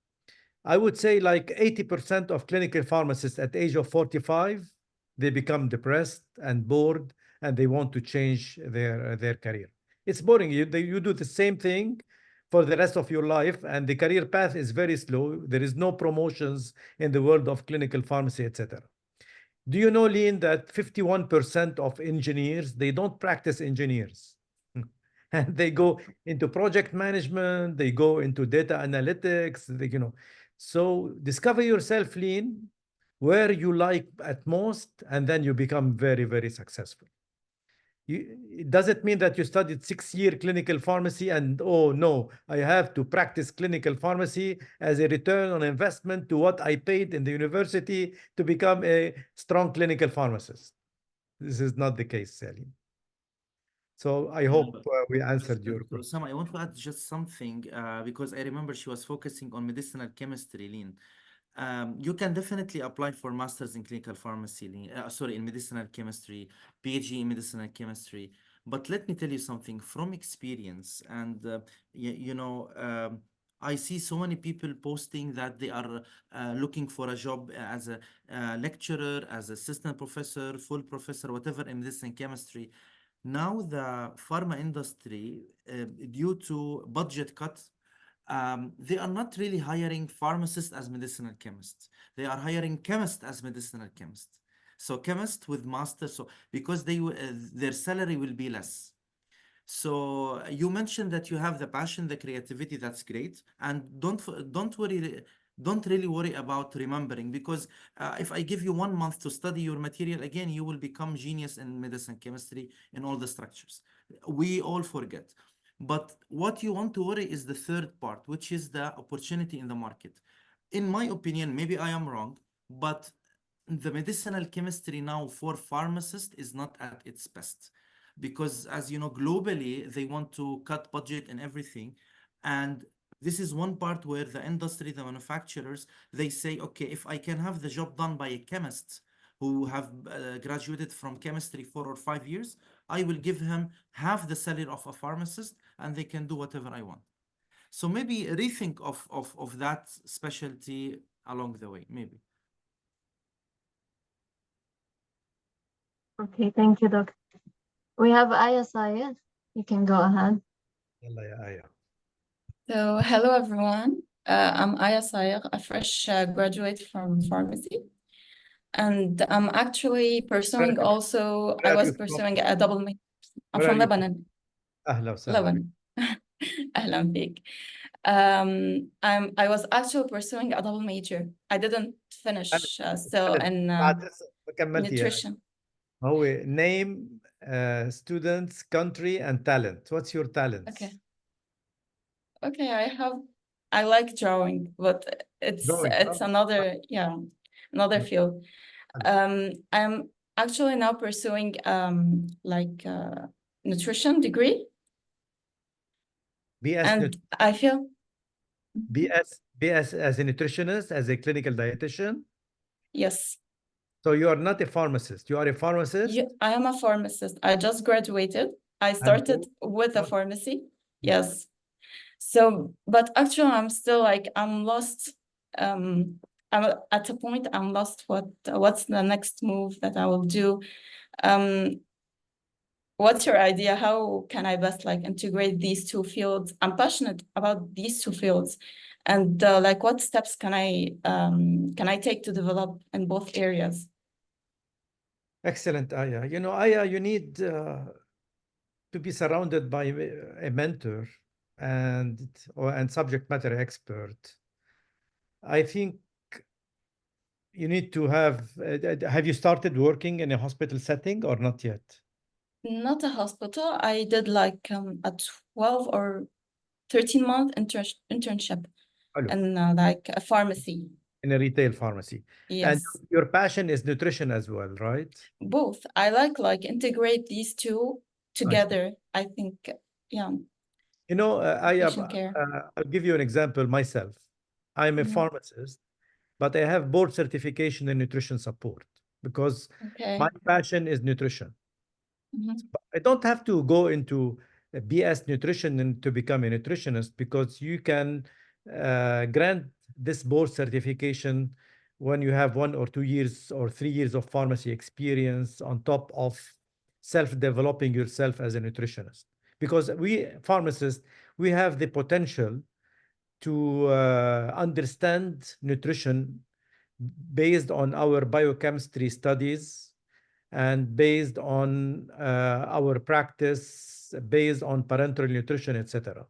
I would say like 80% of clinical pharmacists at the age of 45, they become depressed and bored, and they want to change their career. It's boring. You do the same thing for the rest of your life, and the career path is very slow. There is no promotions in the world of clinical pharmacy, etc. Do you know, Lean, that 51% of engineers, they don't practice engineers. And they go into project management, they go into data analytics, So discover yourself, Lean, where you like at most, and then you become very, very successful. Does it mean that you studied 6-year clinical pharmacy and, oh no, I have to practice clinical pharmacy as a return on investment to what I paid in the university to become a strong clinical pharmacist? This is not the case, Salim. So I hope we answered your question. Osama, I want to add just something because I remember she was focusing on medicinal chemistry, Lean. You can definitely apply for masters in clinical pharmacy, in medicinal chemistry, PhD in medicinal chemistry. But let me tell you something from experience, and I see so many people posting that they are looking for a job as a lecturer, as assistant professor, full professor, whatever in medicine chemistry. Now the pharma industry, due to budget cuts, they are not really hiring pharmacists as medicinal chemists. They are hiring chemists as medicinal chemists. So chemists with masters, so because their salary will be less. So you mentioned that you have the passion, the creativity. That's great, and don't worry. Don't really worry about remembering, because if I give you 1 month to study your material again, you will become genius in medicine chemistry in all the structures. We all forget. But what you want to worry is the third part, which is the opportunity in the market. In my opinion, maybe I am wrong, but the medicinal chemistry now for pharmacists is not at its best, because as you know, globally, they want to cut budget and everything. And this is one part where the industry, the manufacturers, they say, okay, if I can have the job done by a chemist who have graduated from chemistry 4 or 5 years, I will give him half the salary of a pharmacist, and they can do whatever I want. So maybe rethink of that specialty along the way, maybe. Okay, thank you, Doctor. We have Aya Sayed. You can go ahead. Yalla ya Aya. So, hello everyone. I'm Aya Sayegh, a fresh graduate from pharmacy. And I'm actually pursuing also, I Where are was you from? pursuing a double major. I'm Where are from you from? Lebanon. أهلا وسهلا. Lebanon. أهلا بيك. I was actually pursuing a double major. I didn't finish still in بعد لسه ما كملتي يعني. nutrition. هو name, students, country and talent. What's your talents? Okay, I like drawing, but it's Drawing, another field. I'm actually now pursuing like nutrition degree. BS And I feel BS as a nutritionist, as a clinical dietitian. Yes. So you are not a pharmacist. You are a pharmacist. I am a pharmacist. I just graduated. I started with a pharmacy. Yes. So, but actually, I'm still like I'm lost. I'm at a point. I'm lost. What's the next move that I will do? What's your idea? How can I best like integrate these two fields? I'm passionate about these two fields, and like what steps can I take to develop in both areas? Excellent, Aya. You know, Aya, you need to be surrounded by a mentor and subject matter expert. I think you need to have you started working in a hospital setting or not yet? Not a hospital. I did like a 12 or 13-month internship in like a pharmacy. In a retail pharmacy. Yes. And your passion is nutrition as well, right? Both. I like integrate these two together. I think, yeah. You know, Patient care. I'll give you an example myself. I'm a pharmacist, but I have board certification in nutrition support because my passion is nutrition. I don't have to go into BS nutrition and to become a nutritionist because you can grant this board certification when you have 1 or 2 years or 3 years of pharmacy experience on top of self-developing yourself as a nutritionist. Because we pharmacists, we have the potential to understand nutrition based on our biochemistry studies and based on our practice, based on parenteral nutrition, etc.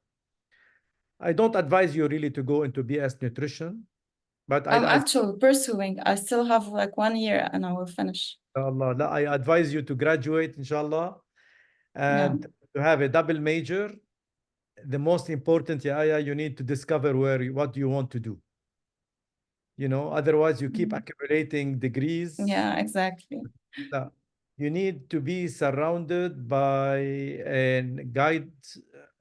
I don't advise you really to go into BS nutrition, but I'm actually pursuing. I still have like 1 year and I will finish. Inshallah, I advise you to graduate, inshallah, and to have a double major. The most important, Aya, you need to discover what you want to do. You know, otherwise you keep accumulating degrees. Yeah, exactly. No. You need to be surrounded by a guide,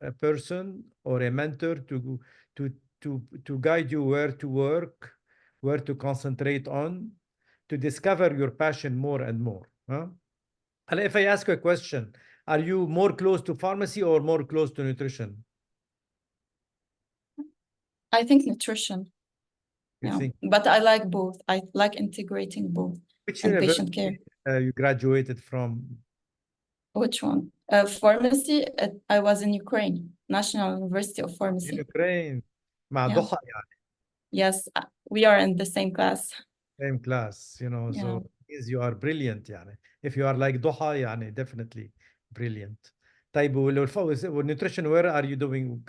a person or a mentor to guide you where to work, where to concentrate on, to discover your passion more and more. Huh? And if I ask you a question, are you more close to pharmacy or more close to nutrition? I think nutrition. You think? But I like both. I like integrating both. Which and patient care. university you graduated from? Which one? Pharmacy. I was in Ukraine, National University of Pharmacy. In Ukraine. مع ضحى يعني. Yes, we are in the same class. Same class, you know, so it means you are brilliant يعني. If you are like ضحى يعني definitely brilliant. طيب والnutrition, where are you doing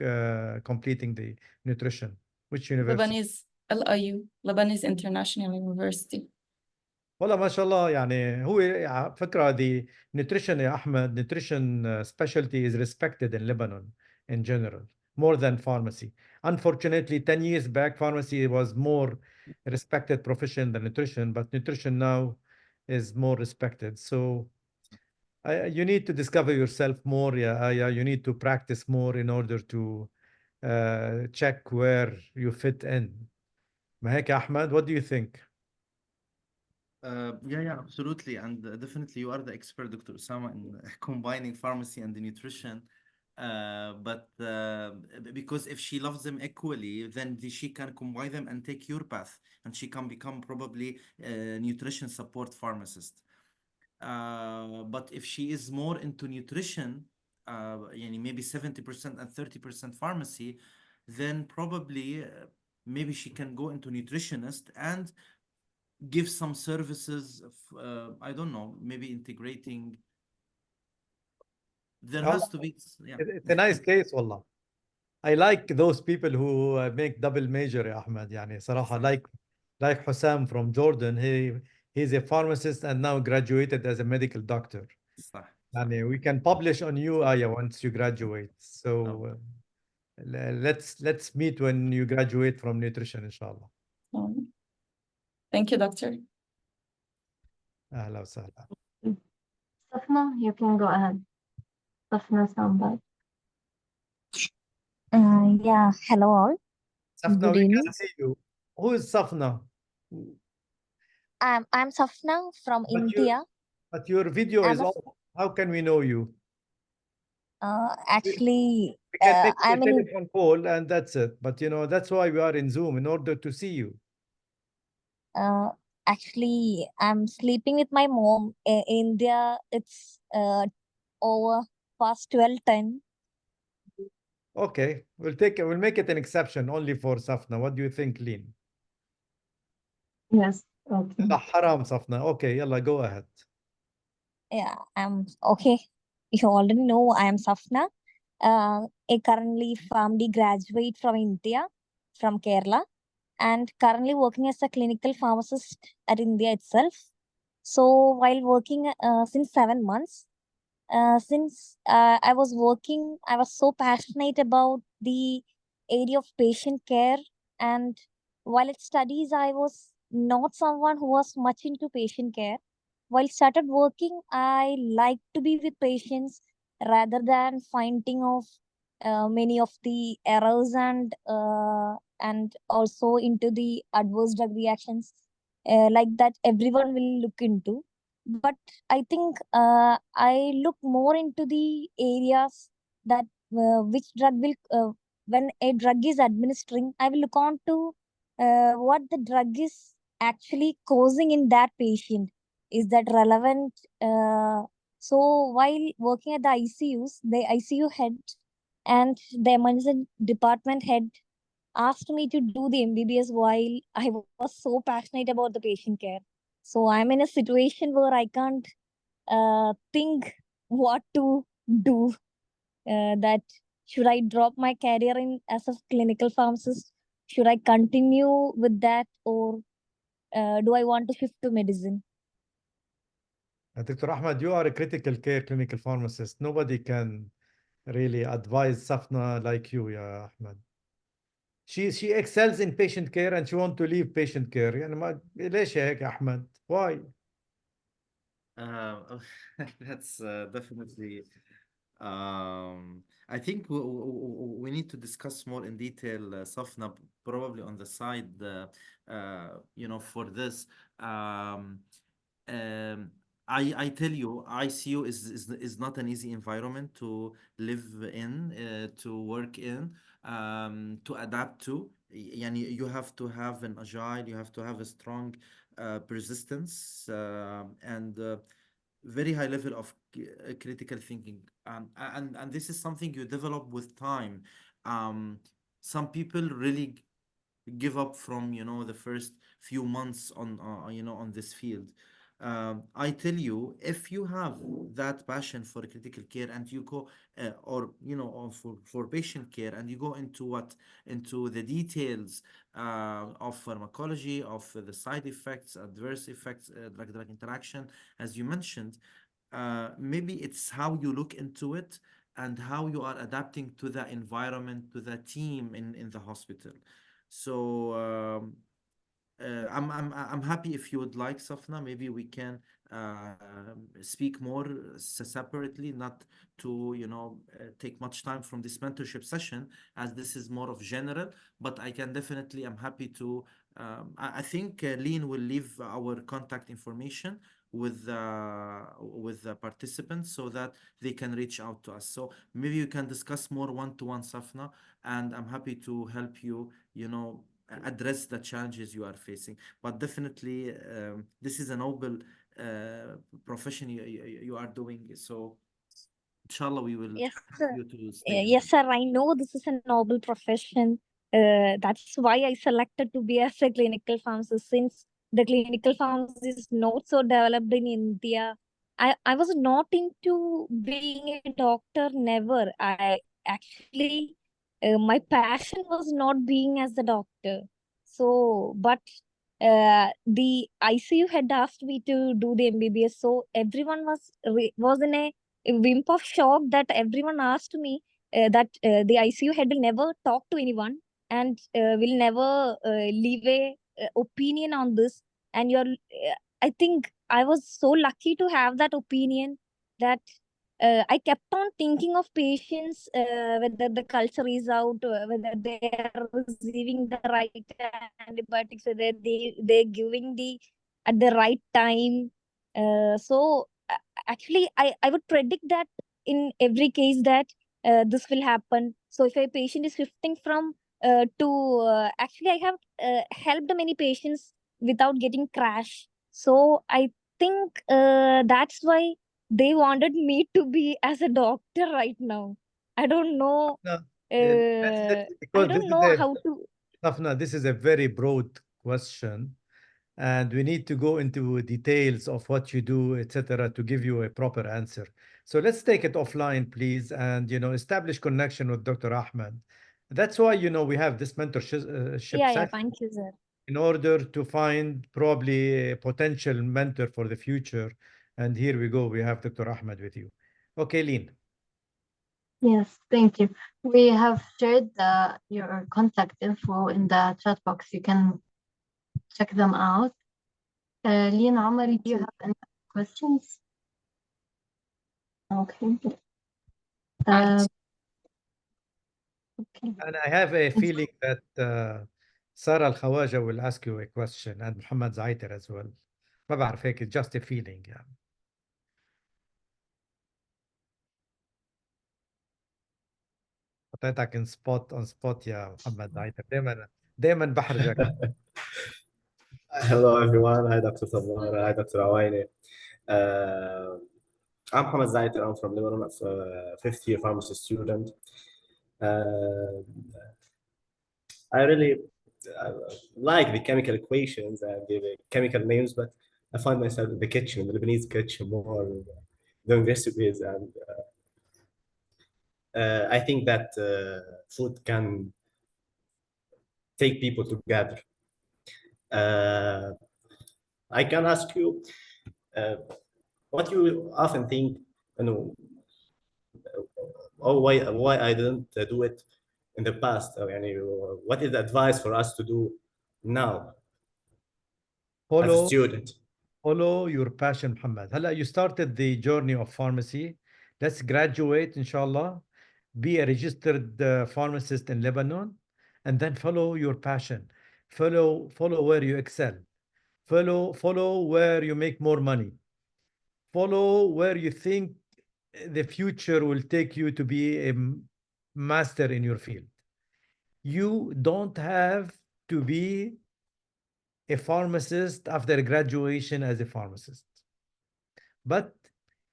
completing the nutrition? Which university? Lebanese LIU, Lebanese International University. والله ما شاء الله يعني هو فكرة the nutrition يا أحمد, nutrition specialty is respected in Lebanon in general more than pharmacy. Unfortunately, 10 years back, pharmacy was more respected profession than nutrition, but nutrition now is more respected. So you need to discover yourself more. Yeah, you need to practice more in order to check where you fit in. ما هيك يا أحمد, what do you think? Yeah, absolutely. And definitely you are the expert, Dr. Osama, in combining pharmacy and the nutrition. But because if she loves them equally, then she can combine them and take your path, and she can become probably a nutrition support pharmacist. But if she is more into nutrition, maybe 70% and 30% pharmacy, then probably maybe she can go into nutritionist and give some services of, I don't know, maybe integrating. There Oh, has to be, yeah. it's a nice case والله. I like those people who make double major يا أحمد يعني صراحة like Hussam from Jordan. He's a pharmacist and now graduated as a medical doctor. صح. يعني we can publish on you Aya once you graduate. So Okay. let's meet when you graduate from nutrition إن شاء الله. Thank you, doctor. أهلا وسهلا. Safna, you can go ahead. Safna Sambal. Yeah, hello all. Safna, Good we evening. can see you. Who is Safna? I'm Safna from But India. But your video I'm is a, off. How can we know you? actually We can make I'm a in telephone call and that's it. But you know, that's why we are in Zoom, in order to see you. actually I'm sleeping with my mom in India. It's over past 12:10. Okay, we'll make it an exception only for Safna. What do you think, Lynn? Yes, okay. لا حرام Safna. Okay, yalla, go ahead. Yeah, I'm okay. You already know I am Safna. A currently family graduate from India, from Kerala, and currently working as a clinical pharmacist at India itself. So while working since 7 months, since I was working, I was so passionate about the area of patient care. And while at studies, I was not someone who was much into patient care. While started working, I like to be with patients rather than finding of many of the errors and also into the adverse drug reactions like that everyone will look into. But I think I look more into the areas that which drug will when a drug is administering, I will look on to what the drug is actually causing in that patient. Is that relevant? So while working at the ICUs, the ICU head and the emergency department head asked me to do the MBBS while I was so passionate about the patient care. So I'm in a situation where I can't think what to do. That should I drop my career in as a clinical pharmacist? Should I continue with that, or do I want to shift to medicine? Dr. Ahmed, you are a critical care clinical pharmacist. Nobody can really advise Safna like you, yeah, Ahmed. She excels in patient care and she want to leave patient care. يعني ما ليش هيك يا أحمد? Why? That's definitely. I think we need to discuss more in detail, Safna, probably on the side, for this. Um, I tell you, ICU is not an easy environment to live in, to work in, to adapt to. Yani you have to have an agile, you have to have a strong persistence, and very high level of critical thinking. And this is something you develop with time. Some people really give up from the first few months on on this field. I tell you, if you have that passion for critical care and you go or or for patient care, and you go into the details of pharmacology, of the side effects, adverse effects, drug interaction, as you mentioned, maybe it's how you look into it and how you are adapting to the environment, to the team in the hospital. So I'm happy if you would like, Safna. Maybe we can speak more separately, not to take much time from this mentorship session, as this is more of general. But I can definitely, I'm happy to. I think Lean will leave our contact information with the participants so that they can reach out to us. So maybe you can discuss more one-to-one, Safna, and I'm happy to help you. Address the challenges you are facing. But definitely, this is a noble profession you are doing. So, inshallah, we will Yes, help sir. you to stay in Yes, that. sir. I know this is a noble profession, That's why I selected to be as a clinical pharmacist, since the clinical pharmacy is not so developed in India. I was not into being a doctor, never. I actually, my passion was not being as a doctor. So, but the ICU had asked me to do the MBBS. So everyone was in a wimp of shock that everyone asked me that the ICU head will never talk to anyone and will never leave a opinion on this. And I think I was so lucky to have that opinion that I kept on thinking of patients, whether the culture is out, whether they are receiving the right antibiotics, whether they're giving the at the right time. Actually, I would predict that in every case that this will happen. So if a patient is shifting from to actually, I have helped many patients without getting crash. So I think that's why they wanted me to be as a doctor right now. I don't know. No, I because this don't is know a how to. Safna, this is a very broad question, and we need to go into details of what you do, etc., to give you a proper answer. So let's take it offline, please, and establish connection with Dr. Ahmed. That's why we have this mentorship Yeah, session thank you, sir. in order to find probably a potential mentor for the future. And here we go. We have Dr. Ahmed with you. Okay, Lean. Yes, thank you. We have shared your contact info in the chat box. You can check them out. Lean Omar, do you have any questions? Okay. Okay. And I have a feeling that Sarah Al-Khawaja will ask you a question, and Muhammad Zaiter as well. ما بعرف هيك, just a feeling يعني. حطيتك in spot on spot يا محمد زايتر, دائما بحرجك. Hello everyone. Hi Dr. Sabbar. Hi Dr. Awaini. I'm Mohammed Zaiter. I'm from Lebanon. I'm a fifth year pharmacy student. I really like the chemical equations and the chemical names, but I find myself in the kitchen, in the Lebanese kitchen, more doing recipes. And I think that food can take people together. I can ask you what you often think, or why I didn't do it in the past. What is the advice for us to do now as a student? Follow your passion, Muhammad. هلا you started the journey of pharmacy. Let's graduate, inshallah. Be a registered pharmacist in Lebanon, and then follow your passion. Follow where you excel. Follow where you make more money. Follow where you think the future will take you to be a master in your field. You don't have to be a pharmacist after graduation as a pharmacist, but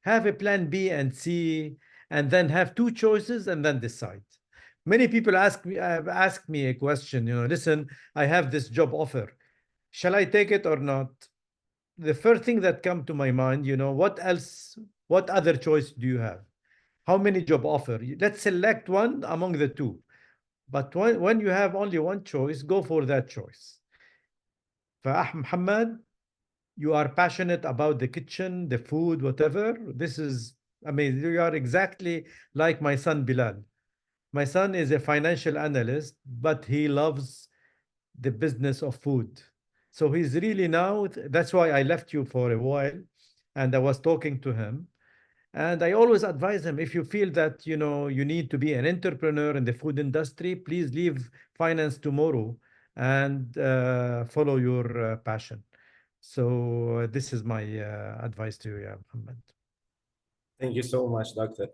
have a plan B and C, and then have two choices and then decide. Many people ask me a question, listen, I have this job offer. Shall I take it or not? The first thing that come to my mind, what other choice do you have? How many job offer? Let's select one among the two. But when you have only one choice, go for that choice. Muhammad, you are passionate about the kitchen, the food, whatever. You are exactly like my son Bilal. My son is a financial analyst, but he loves the business of food. So he's really now, that's why I left you for a while and I was talking to him. And I always advise him, if you feel that, you need to be an entrepreneur in the food industry, please leave finance tomorrow and follow your passion. So this is my advice to you, Muhammad. Thank you so much, Doctor.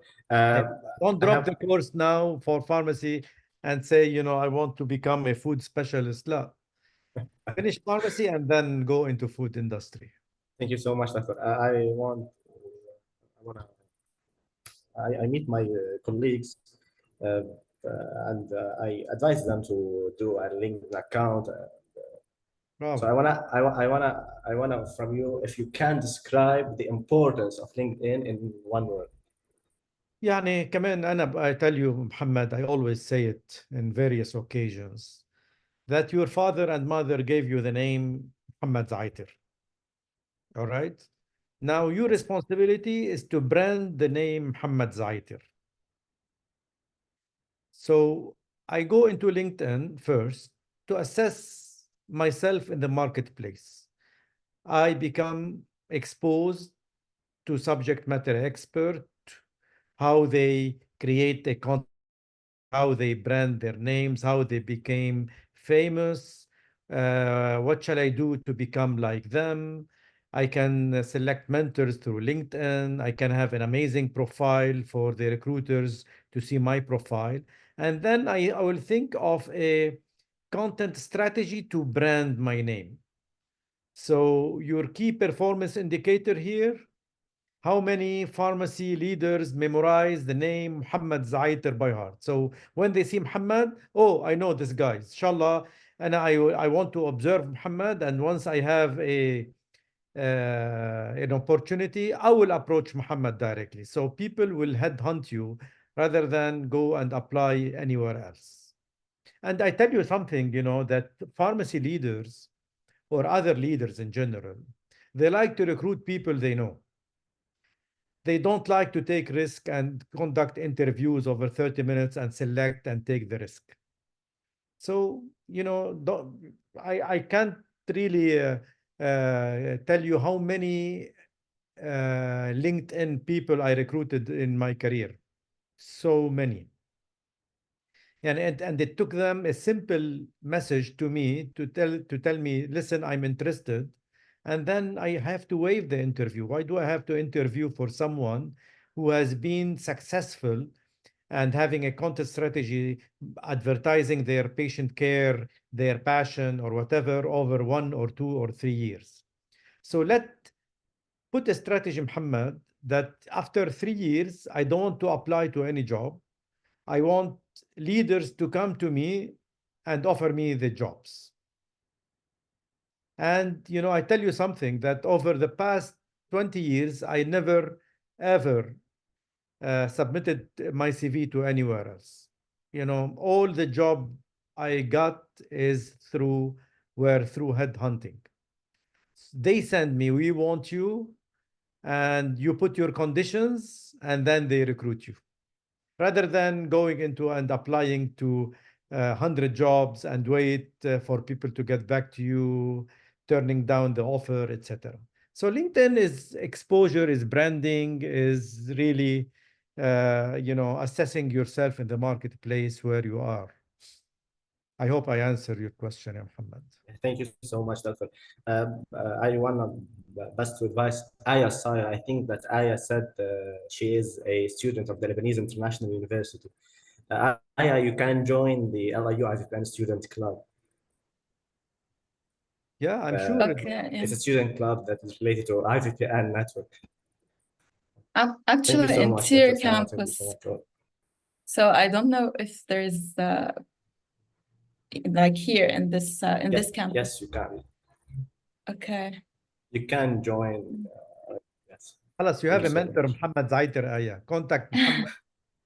Don't drop the course now for pharmacy and say, I want to become a food specialist. La. Finish pharmacy and then go into food industry. Thank you so much, Doctor. I meet my colleagues. and I advise them to do a LinkedIn account. So Bravo. I wanna from you if you can describe the importance of LinkedIn in one word. يعني كمان I tell you Muhammad, I always say it in various occasions that your father and mother gave you the name Muhammad Zaiter. All right. Now your responsibility is to brand the name Muhammad Zaiter. So I go into LinkedIn first to assess myself in the marketplace. I become exposed to subject matter expert, how they create a content, how they brand their names, how they became famous, what shall I do to become like them. I can select mentors through LinkedIn. I can have an amazing profile for the recruiters to see my profile. And then I will think of a content strategy to brand my name. So your key performance indicator here, how many pharmacy leaders memorize the name Muhammad Zaiter by heart? So when they see Muhammad, oh, I know this guy, inshallah, and I want to observe Muhammad, and once I have an opportunity, I will approach Muhammad directly. So people will headhunt you rather than go and apply anywhere else. And I tell you something, that pharmacy leaders or other leaders in general, they like to recruit people they know. They don't like to take risk and conduct interviews over 30 minutes and select and take the risk. So, I can't really tell you how many LinkedIn people I recruited in my career. So many. And it took them a simple message to me to tell me, listen, I'm interested. And then I have to waive the interview. Why do I have to interview for someone who has been successful and having a content strategy, advertising their patient care, their passion, or whatever over 1 or 2 or 3 years? So put a strategy, Muhammad, that after 3 years, I don't want to apply to any job. I want leaders to come to me and offer me the jobs. And, I tell you something that over the past 20 years, I never, ever submitted my CV to anywhere else. All the job I got were through headhunting. They send me, we want you, and you put your conditions, and then they recruit you. Rather than going into and applying to 100 jobs and wait for people to get back to you, turning down the offer, etc. So LinkedIn is exposure, is branding, is really, assessing yourself in the marketplace where you are. I hope I answered your question, Muhammad. Thank you so much, Doctor. I want best to advise Aya Saya. I think that Aya said she is a student of the Lebanese International University. Aya, you can join the LIU IVPN Student Club. Yeah, I'm sure. Okay, It's a student club that is related to IVPN network. Actually, so in much, Tier Dr. Sama. Thank you campus. so much. So I don't know if there's like here in this campus. Yes, you can. Okay. You can join. Yes. خلاص, you Thank have you a so mentor, much. Muhammad Zaiter Aya. Contact Muhammad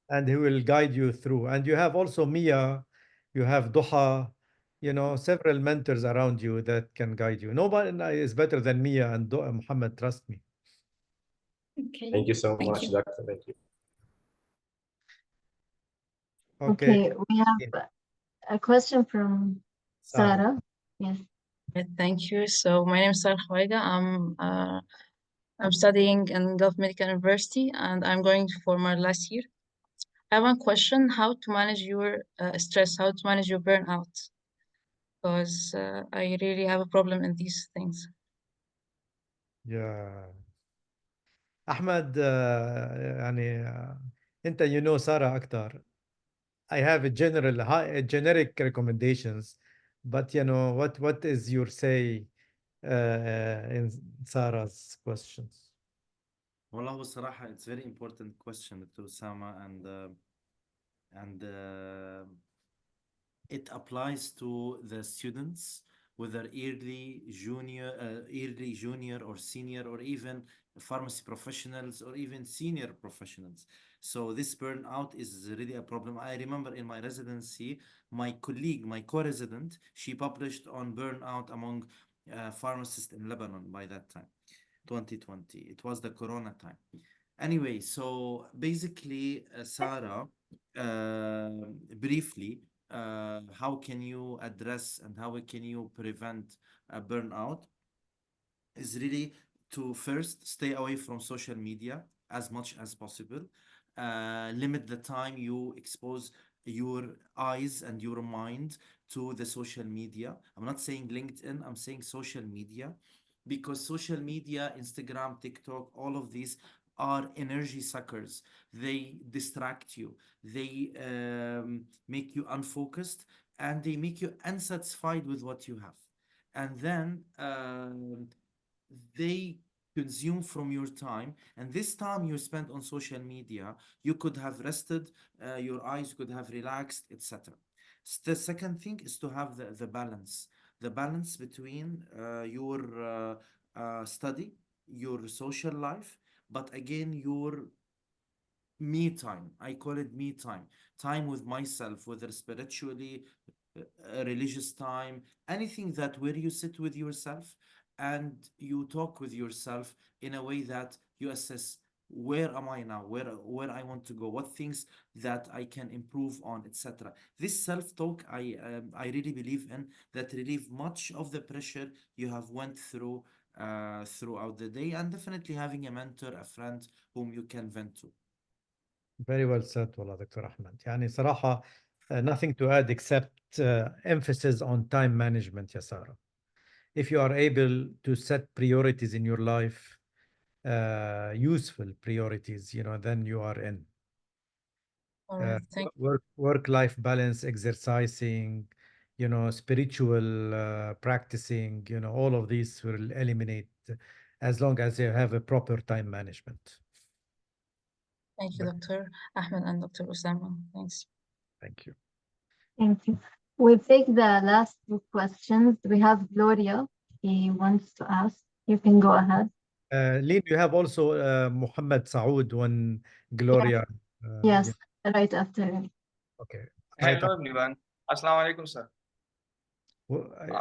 and he will guide you through. And you have also Mia, you have Duha, several mentors around you that can guide you. Nobody is better than Mia and Muhammad, trust me. Okay. Thank you so Thank much, you. Doctor. Thank you. Okay. We have a question from Sarah. Yes. Thank you. So my name is Sarah Khwaiga. I'm studying in Gulf Medical University and I'm going for my last year. I have one question: how to manage your stress, how to manage your burnout? Because I really have a problem in these things. Yeah. أحمد يعني أنت سارة أكتر. I have a generic recommendations, but what is your say in Sarah's questions? والله الصراحة it's very important question, Dr. Osama, and and it applies to the students, whether early junior or senior, or even pharmacy professionals, or even senior professionals. So this burnout is really a problem. I remember in my residency, my colleague, my co-resident, she published on burnout among pharmacists in Lebanon by that time, 2020. It was the Corona time. Anyway, so basically, Sarah, briefly, how can you address and how can you prevent a burnout? Is really to first stay away from social media as much as possible. Limit the time you expose your eyes and your mind to the social media. I'm not saying LinkedIn, I'm saying social media, because social media, Instagram, TikTok, all of these are energy suckers. They distract you, they make you unfocused, and they make you unsatisfied with what you have. And then they consume from your time, and this time you spend on social media, you could have rested, your eyes could have relaxed, etc. The second thing is to have the balance between your study, your social life, but again your me time. I call it me time, time with myself, whether spiritually, religious time, anything that where you sit with yourself and you talk with yourself in a way that you assess where am I now, where I want to go, what things that I can improve on, etc. This self-talk, I really believe in, that relieve much of the pressure you have went through throughout the day, and definitely having a mentor, a friend whom you can vent to. Very well said والله دكتور أحمد. يعني صراحة nothing to add except emphasis on time management يا سارة. If you are able to set priorities in your life, useful priorities, then you are in. All right, thank you. Work-life balance, exercising, spiritual practicing, all of these will eliminate as long as you have a proper time management. Thank you, Dr. Ahmed and Dr. Osama. Thanks. Thank you. Thank you. We'll take the last two questions. We have Gloria. He wants to ask. You can go ahead. Lynn, you have also Muhammad Saud, one Gloria. Yes, right after him. Okay. Right Hello everyone. Assalamu alaikum, sir.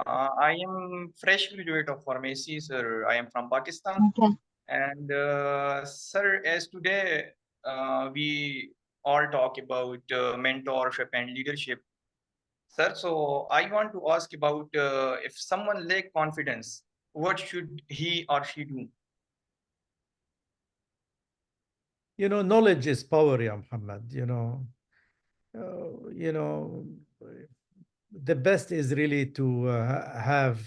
I am fresh graduate of pharmacy, sir. I am from Pakistan. Okay. And sir, as today we all talk about mentorship and leadership, sir. So I want to ask about if someone lack confidence, what should he or she do? Knowledge is power, ya Muhammad. The best is really to have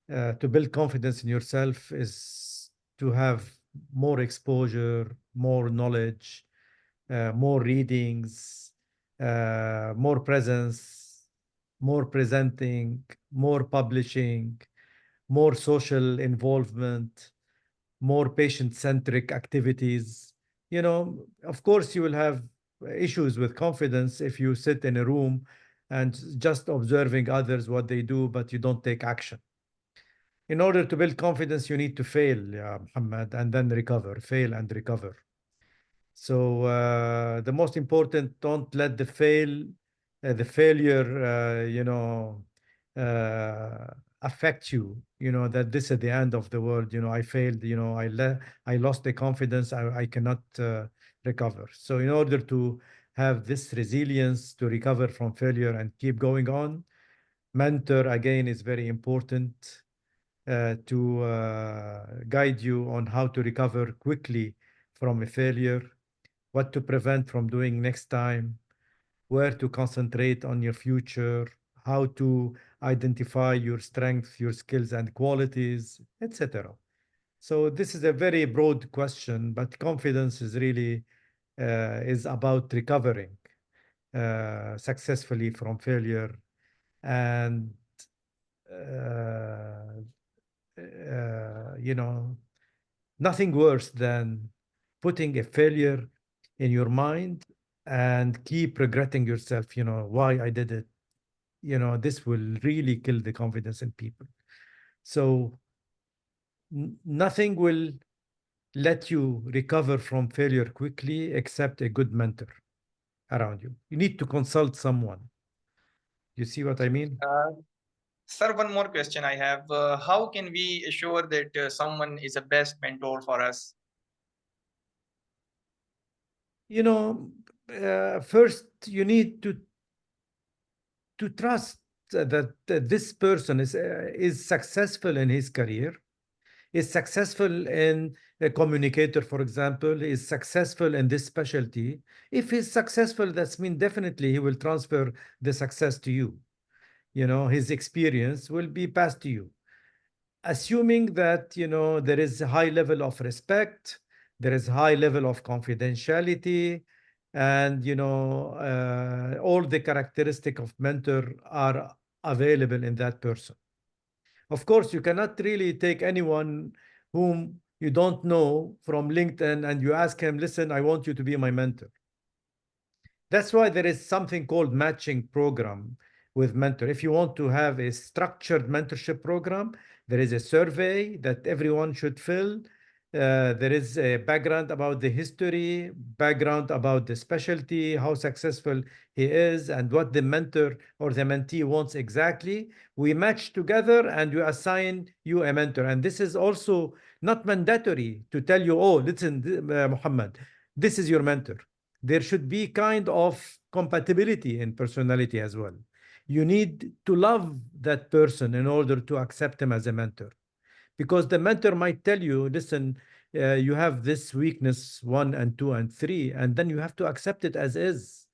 to build confidence in yourself is to have more exposure, more knowledge, more readings, more presence, more presenting, more publishing, more social involvement, more patient-centric activities. Of course, you will have issues with confidence if you sit in a room and just observing others what they do, but you don't take action. In order to build confidence, you need to fail, yeah, Muhammad, and then recover, fail and recover. So the most important, don't let the failure, affect you. That this is the end of the world. I failed. I lost the confidence. I cannot recover. So in order to have this resilience to recover from failure and keep going on, mentor again is very important to guide you on how to recover quickly from a failure, what to prevent from doing next time, where to concentrate on your future, how to identify your strengths, your skills and qualities, etc. So this is a very broad question, but confidence is really is about recovering successfully from failure, and nothing worse than putting a failure in your mind and keep regretting yourself, why I did it, this will really kill the confidence in people. So nothing will let you recover from failure quickly except a good mentor around you. You need to consult someone. You see what I mean? Sir, one more question I have. How can we assure that someone is a best mentor for us? First you need to trust that this person is successful in his career, is successful in a communicator, for example, is successful in this specialty. If he's successful, that's mean definitely he will transfer the success to you. His experience will be passed to you, assuming that there is a high level of respect, there is high level of confidentiality, and all the characteristic of mentor are available in that person. Of course, you cannot really take anyone whom you don't know from LinkedIn and you ask him, listen, I want you to be my mentor. That's why there is something called matching program with mentor. If you want to have a structured mentorship program, there is a survey that everyone should fill. There is a background about the history, background about the specialty, how successful he is, and what the mentor or the mentee wants exactly. We match together and we assign you a mentor. And this is also not mandatory to tell you, oh, listen, Muhammad, this is your mentor. There should be kind of compatibility in personality as well. You need to love that person in order to accept him as a mentor, because the mentor might tell you, listen, you have this weakness 1 and 2 and 3, and then you have to accept it as is.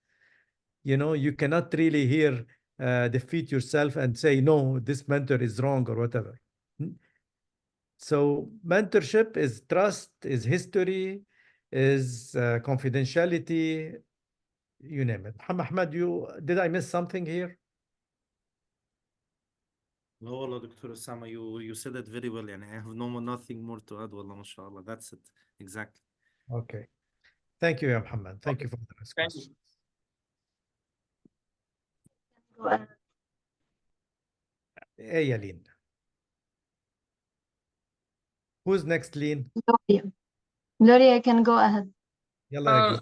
You cannot really here defeat yourself and say, no, this mentor is wrong or whatever. So mentorship is trust, is history, is confidentiality, you name it. Ahmed, did I miss something here? No, والله دكتور أسامة, you said it very well. يعني I have nothing more to add. والله ما شاء الله. That's it. Exactly. Okay. Thank you, Muhammad. Thank you for the nice Thank you. question. Hey, Aline. Who's next, Lean? Gloria. Gloria, you can go ahead. Yalla, ya Uh,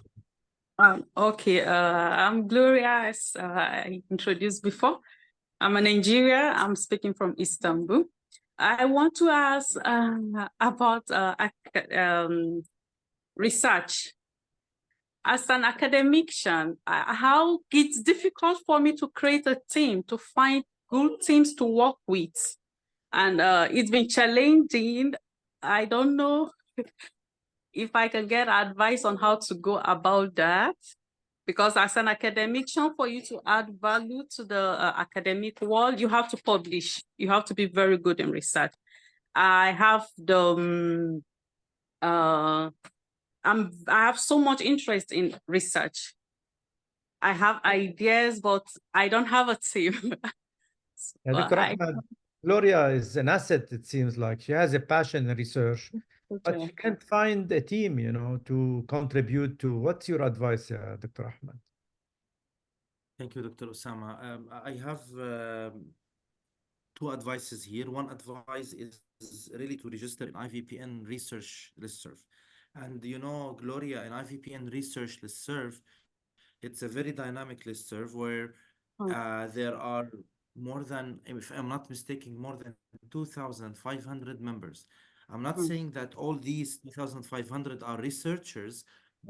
Gloria. Okay, I'm Gloria, as I introduced before. I'm in Nigeria. I'm speaking from Istanbul. I want to ask about research. As an academician, how it's difficult for me to create a team, to find good teams to work with. And it's been challenging. I don't know if I can get advice on how to go about that. Because as an academician, for you to add value to the academic world, you have to publish. You have to be very good in research. I have I have so much interest in research. I have ideas, but I don't have a team. Yeah, Dr. Ahmed, Gloria is an asset, it seems like. She has a passion in research, but she can't find a team, to contribute to. What's your advice, Dr. Ahmed? Thank you, Dr. Osama. I have two advices here. One advice is really to register in IVPN research listserv. And Gloria, in IVPN research listserv, it's a very dynamic listserv where there are more than, if I'm not mistaken, more than 2,500 members. I'm not saying that all these 2,500 are researchers,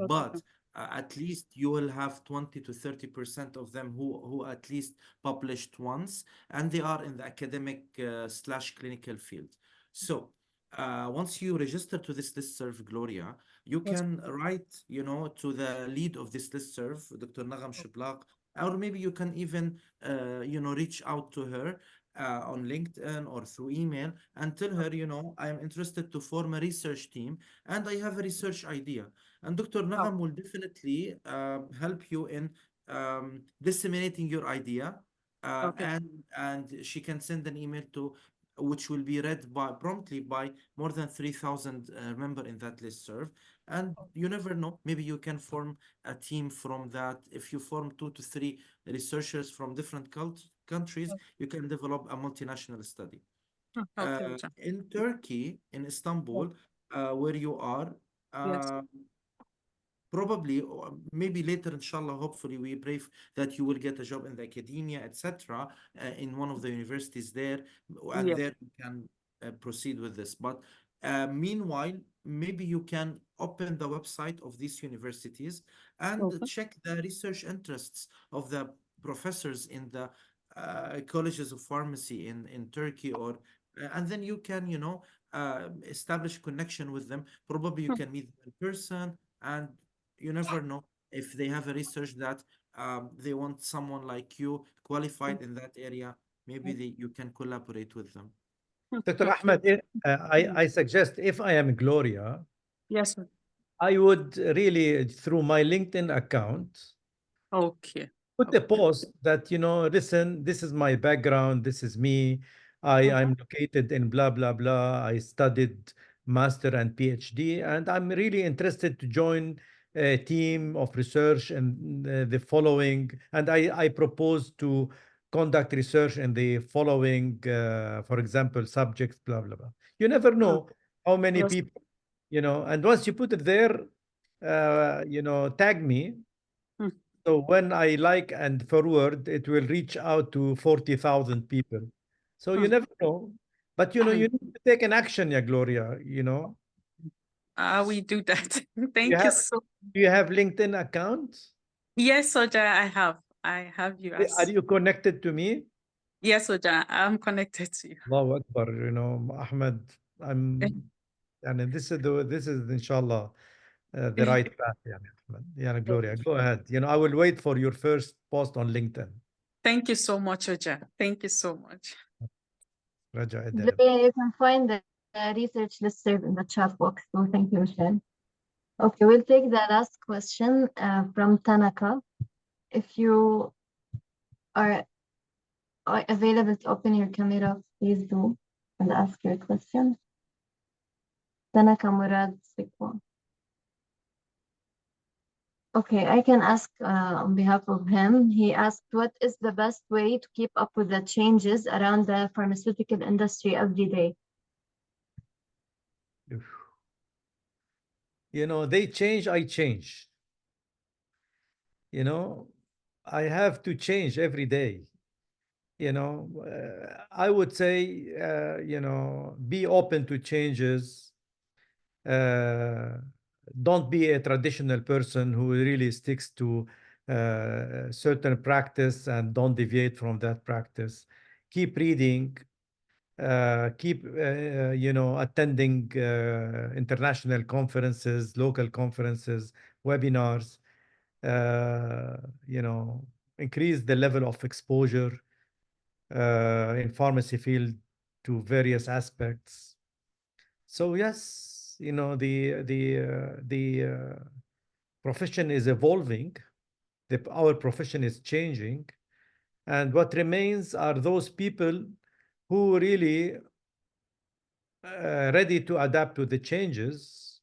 but at least you will have 20 to 30% of them who at least published once, and they are in the academic slash clinical field. So once you register to this listserv, Gloria, you can write, to the lead of this listserv, Dr. Nagam Shiblaq, or maybe you can even, reach out to her on LinkedIn or through email and tell her, I'm interested to form a research team and I have a research idea. And Dr. Nagam will definitely help you in disseminating your idea. And she can send an email to which will be read by promptly by more than 3,000 member in that listserv. And you never know, maybe you can form a team from that. If you form 2 to 3 researchers from different countries, you can develop a multinational study. Okay, hocam. In Turkey, in Istanbul, where you are, Yes. probably, or maybe later, inshallah, hopefully, we pray that you will get a job in the academia, etc., in one of the universities there, and Yes. there you can proceed with this. But meanwhile, maybe you can open the website of these universities and Okay. check the research interests of the professors in the colleges of pharmacy in Turkey, or and then you can, establish connection with them. Probably you can meet them in person, and you never know if they have a research that they want someone like you qualified in that area. Maybe you can collaborate with them. Dr. Ahmed, I suggest if I am Gloria, Yes, sir. I would really, through my LinkedIn account, Okay. put a post that, listen, this is my background, this is me. I'm located in blah, blah, blah. I studied master and PhD, and I'm really interested to join a team of research and the following. And I propose to conduct research in the following, for example, subjects, blah, blah, blah. You never know how many Yes. people, and once you put it there, tag me. So when I like and forward, it will reach out to 40,000 people. So you never know. But you need to take an action, yeah, Gloria, We do that. You Thank you have so. do you have LinkedIn account? Yes, Oja, I have. I have you Are as. you connected to me? Yes, Oja, I'm connected to you. Allahu Akbar, Ahmed, and this is inshallah the right path, yeah, Ahmed. Yeah, Gloria, go ahead. I will wait for your first post on LinkedIn. Thank you so much, Oja. Thank you so much. Raja You can find the research listserv in the chat box. So thank you, Michelle. Okay, we'll take the last question from Tanaka. If you are available to open your camera, please do and ask your question. Tanaka Murad Sikwa. Okay, I can ask on behalf of him. He asked, what is the best way to keep up with the changes around the pharmaceutical industry every day? They change, I change. I have to change every day. I would say, be open to changes. Don't be a traditional person who really sticks to certain practice and don't deviate from that practice. Keep reading, keep attending international conferences, local conferences, webinars. Increase the level of exposure in pharmacy field to various aspects. So yes, the profession is evolving. Our profession is changing, and what remains are those people who really ready to adapt to the changes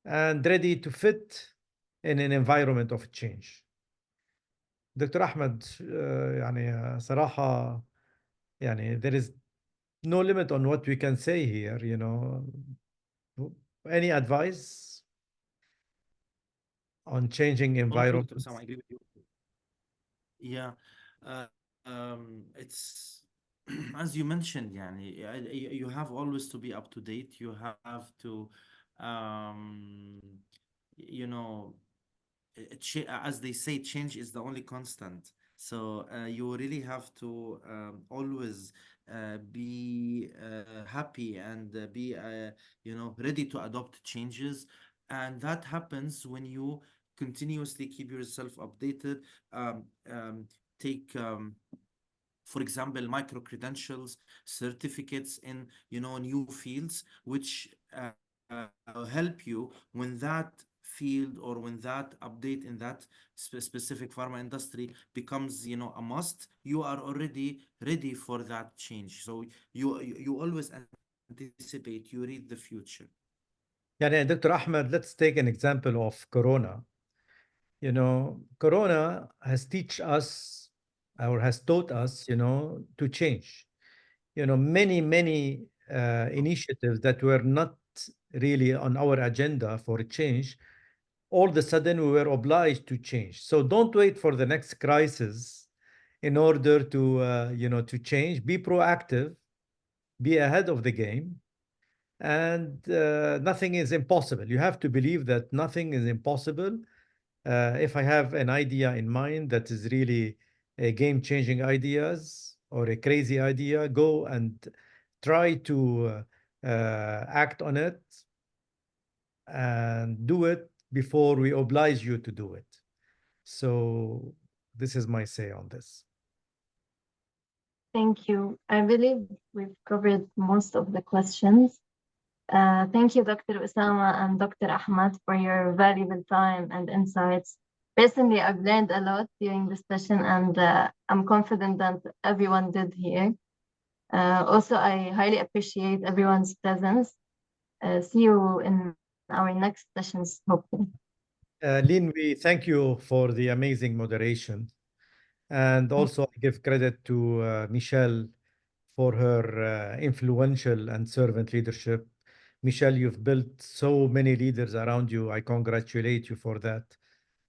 and ready to fit in an environment of change. دكتور أحمد يعني صراحة يعني there is no limit on what we can say here, Any advice on changing Totally, Dr. environments? Osama, I agree with you. Yeah, it's as you mentioned, yani, you have always to be up to date. You have to, um, you know, as they say, change is the only constant. So you really have to always be happy and be, ready to adopt changes. And that happens when you continuously keep yourself updated. Um, um, take for example, micro credentials, certificates in new fields, which help you when that field or when that update in that specific pharma industry becomes, you know, a must, you are already ready for that change. So you always anticipate, you read the future. يعني Dr. Ahmed, let's take an example of Corona. You know, Corona has teach us or has taught us, you know, to change. You know, many initiatives that were not really on our agenda for a change, all of a sudden we were obliged to change. So don't wait for the next crisis in order to, you know, to change. Be proactive, be ahead of the game, and nothing is impossible. You have to believe that nothing is impossible. If I have an idea in mind that is really a game-changing ideas or a crazy idea, go and try to act on it and do it before we oblige you to do it. So this is my say on this. Thank you. I believe we've covered most of the questions. Thank you, Dr. Osama and Dr. Ahmad, for your valuable time and insights. Personally, I've learned a lot during this session, and I'm confident that everyone did here. Also, I highly appreciate everyone's presence. See you in our next sessions, hopefully. Lynn, we thank you for the amazing moderation. And also I give credit to Michelle for her influential and servant leadership. Michelle, you've built so many leaders around you. I congratulate you for that.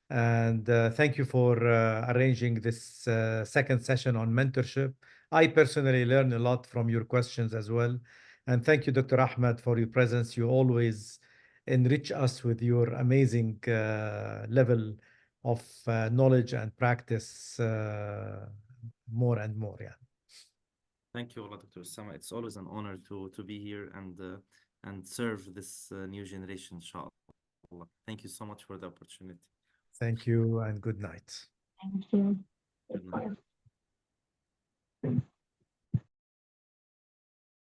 And thank you for arranging this second session on mentorship. I personally learned a lot from your questions as well. And thank you, Dr. Ahmed, for your presence. You always enrich us with your amazing level of knowledge and practice more and more. Yeah. Thank you, Dr. Osama. It's always an honor to be here and serve this new generation, inshallah. Thank you so much for the opportunity. Thank you and good night. Thank you. Good night.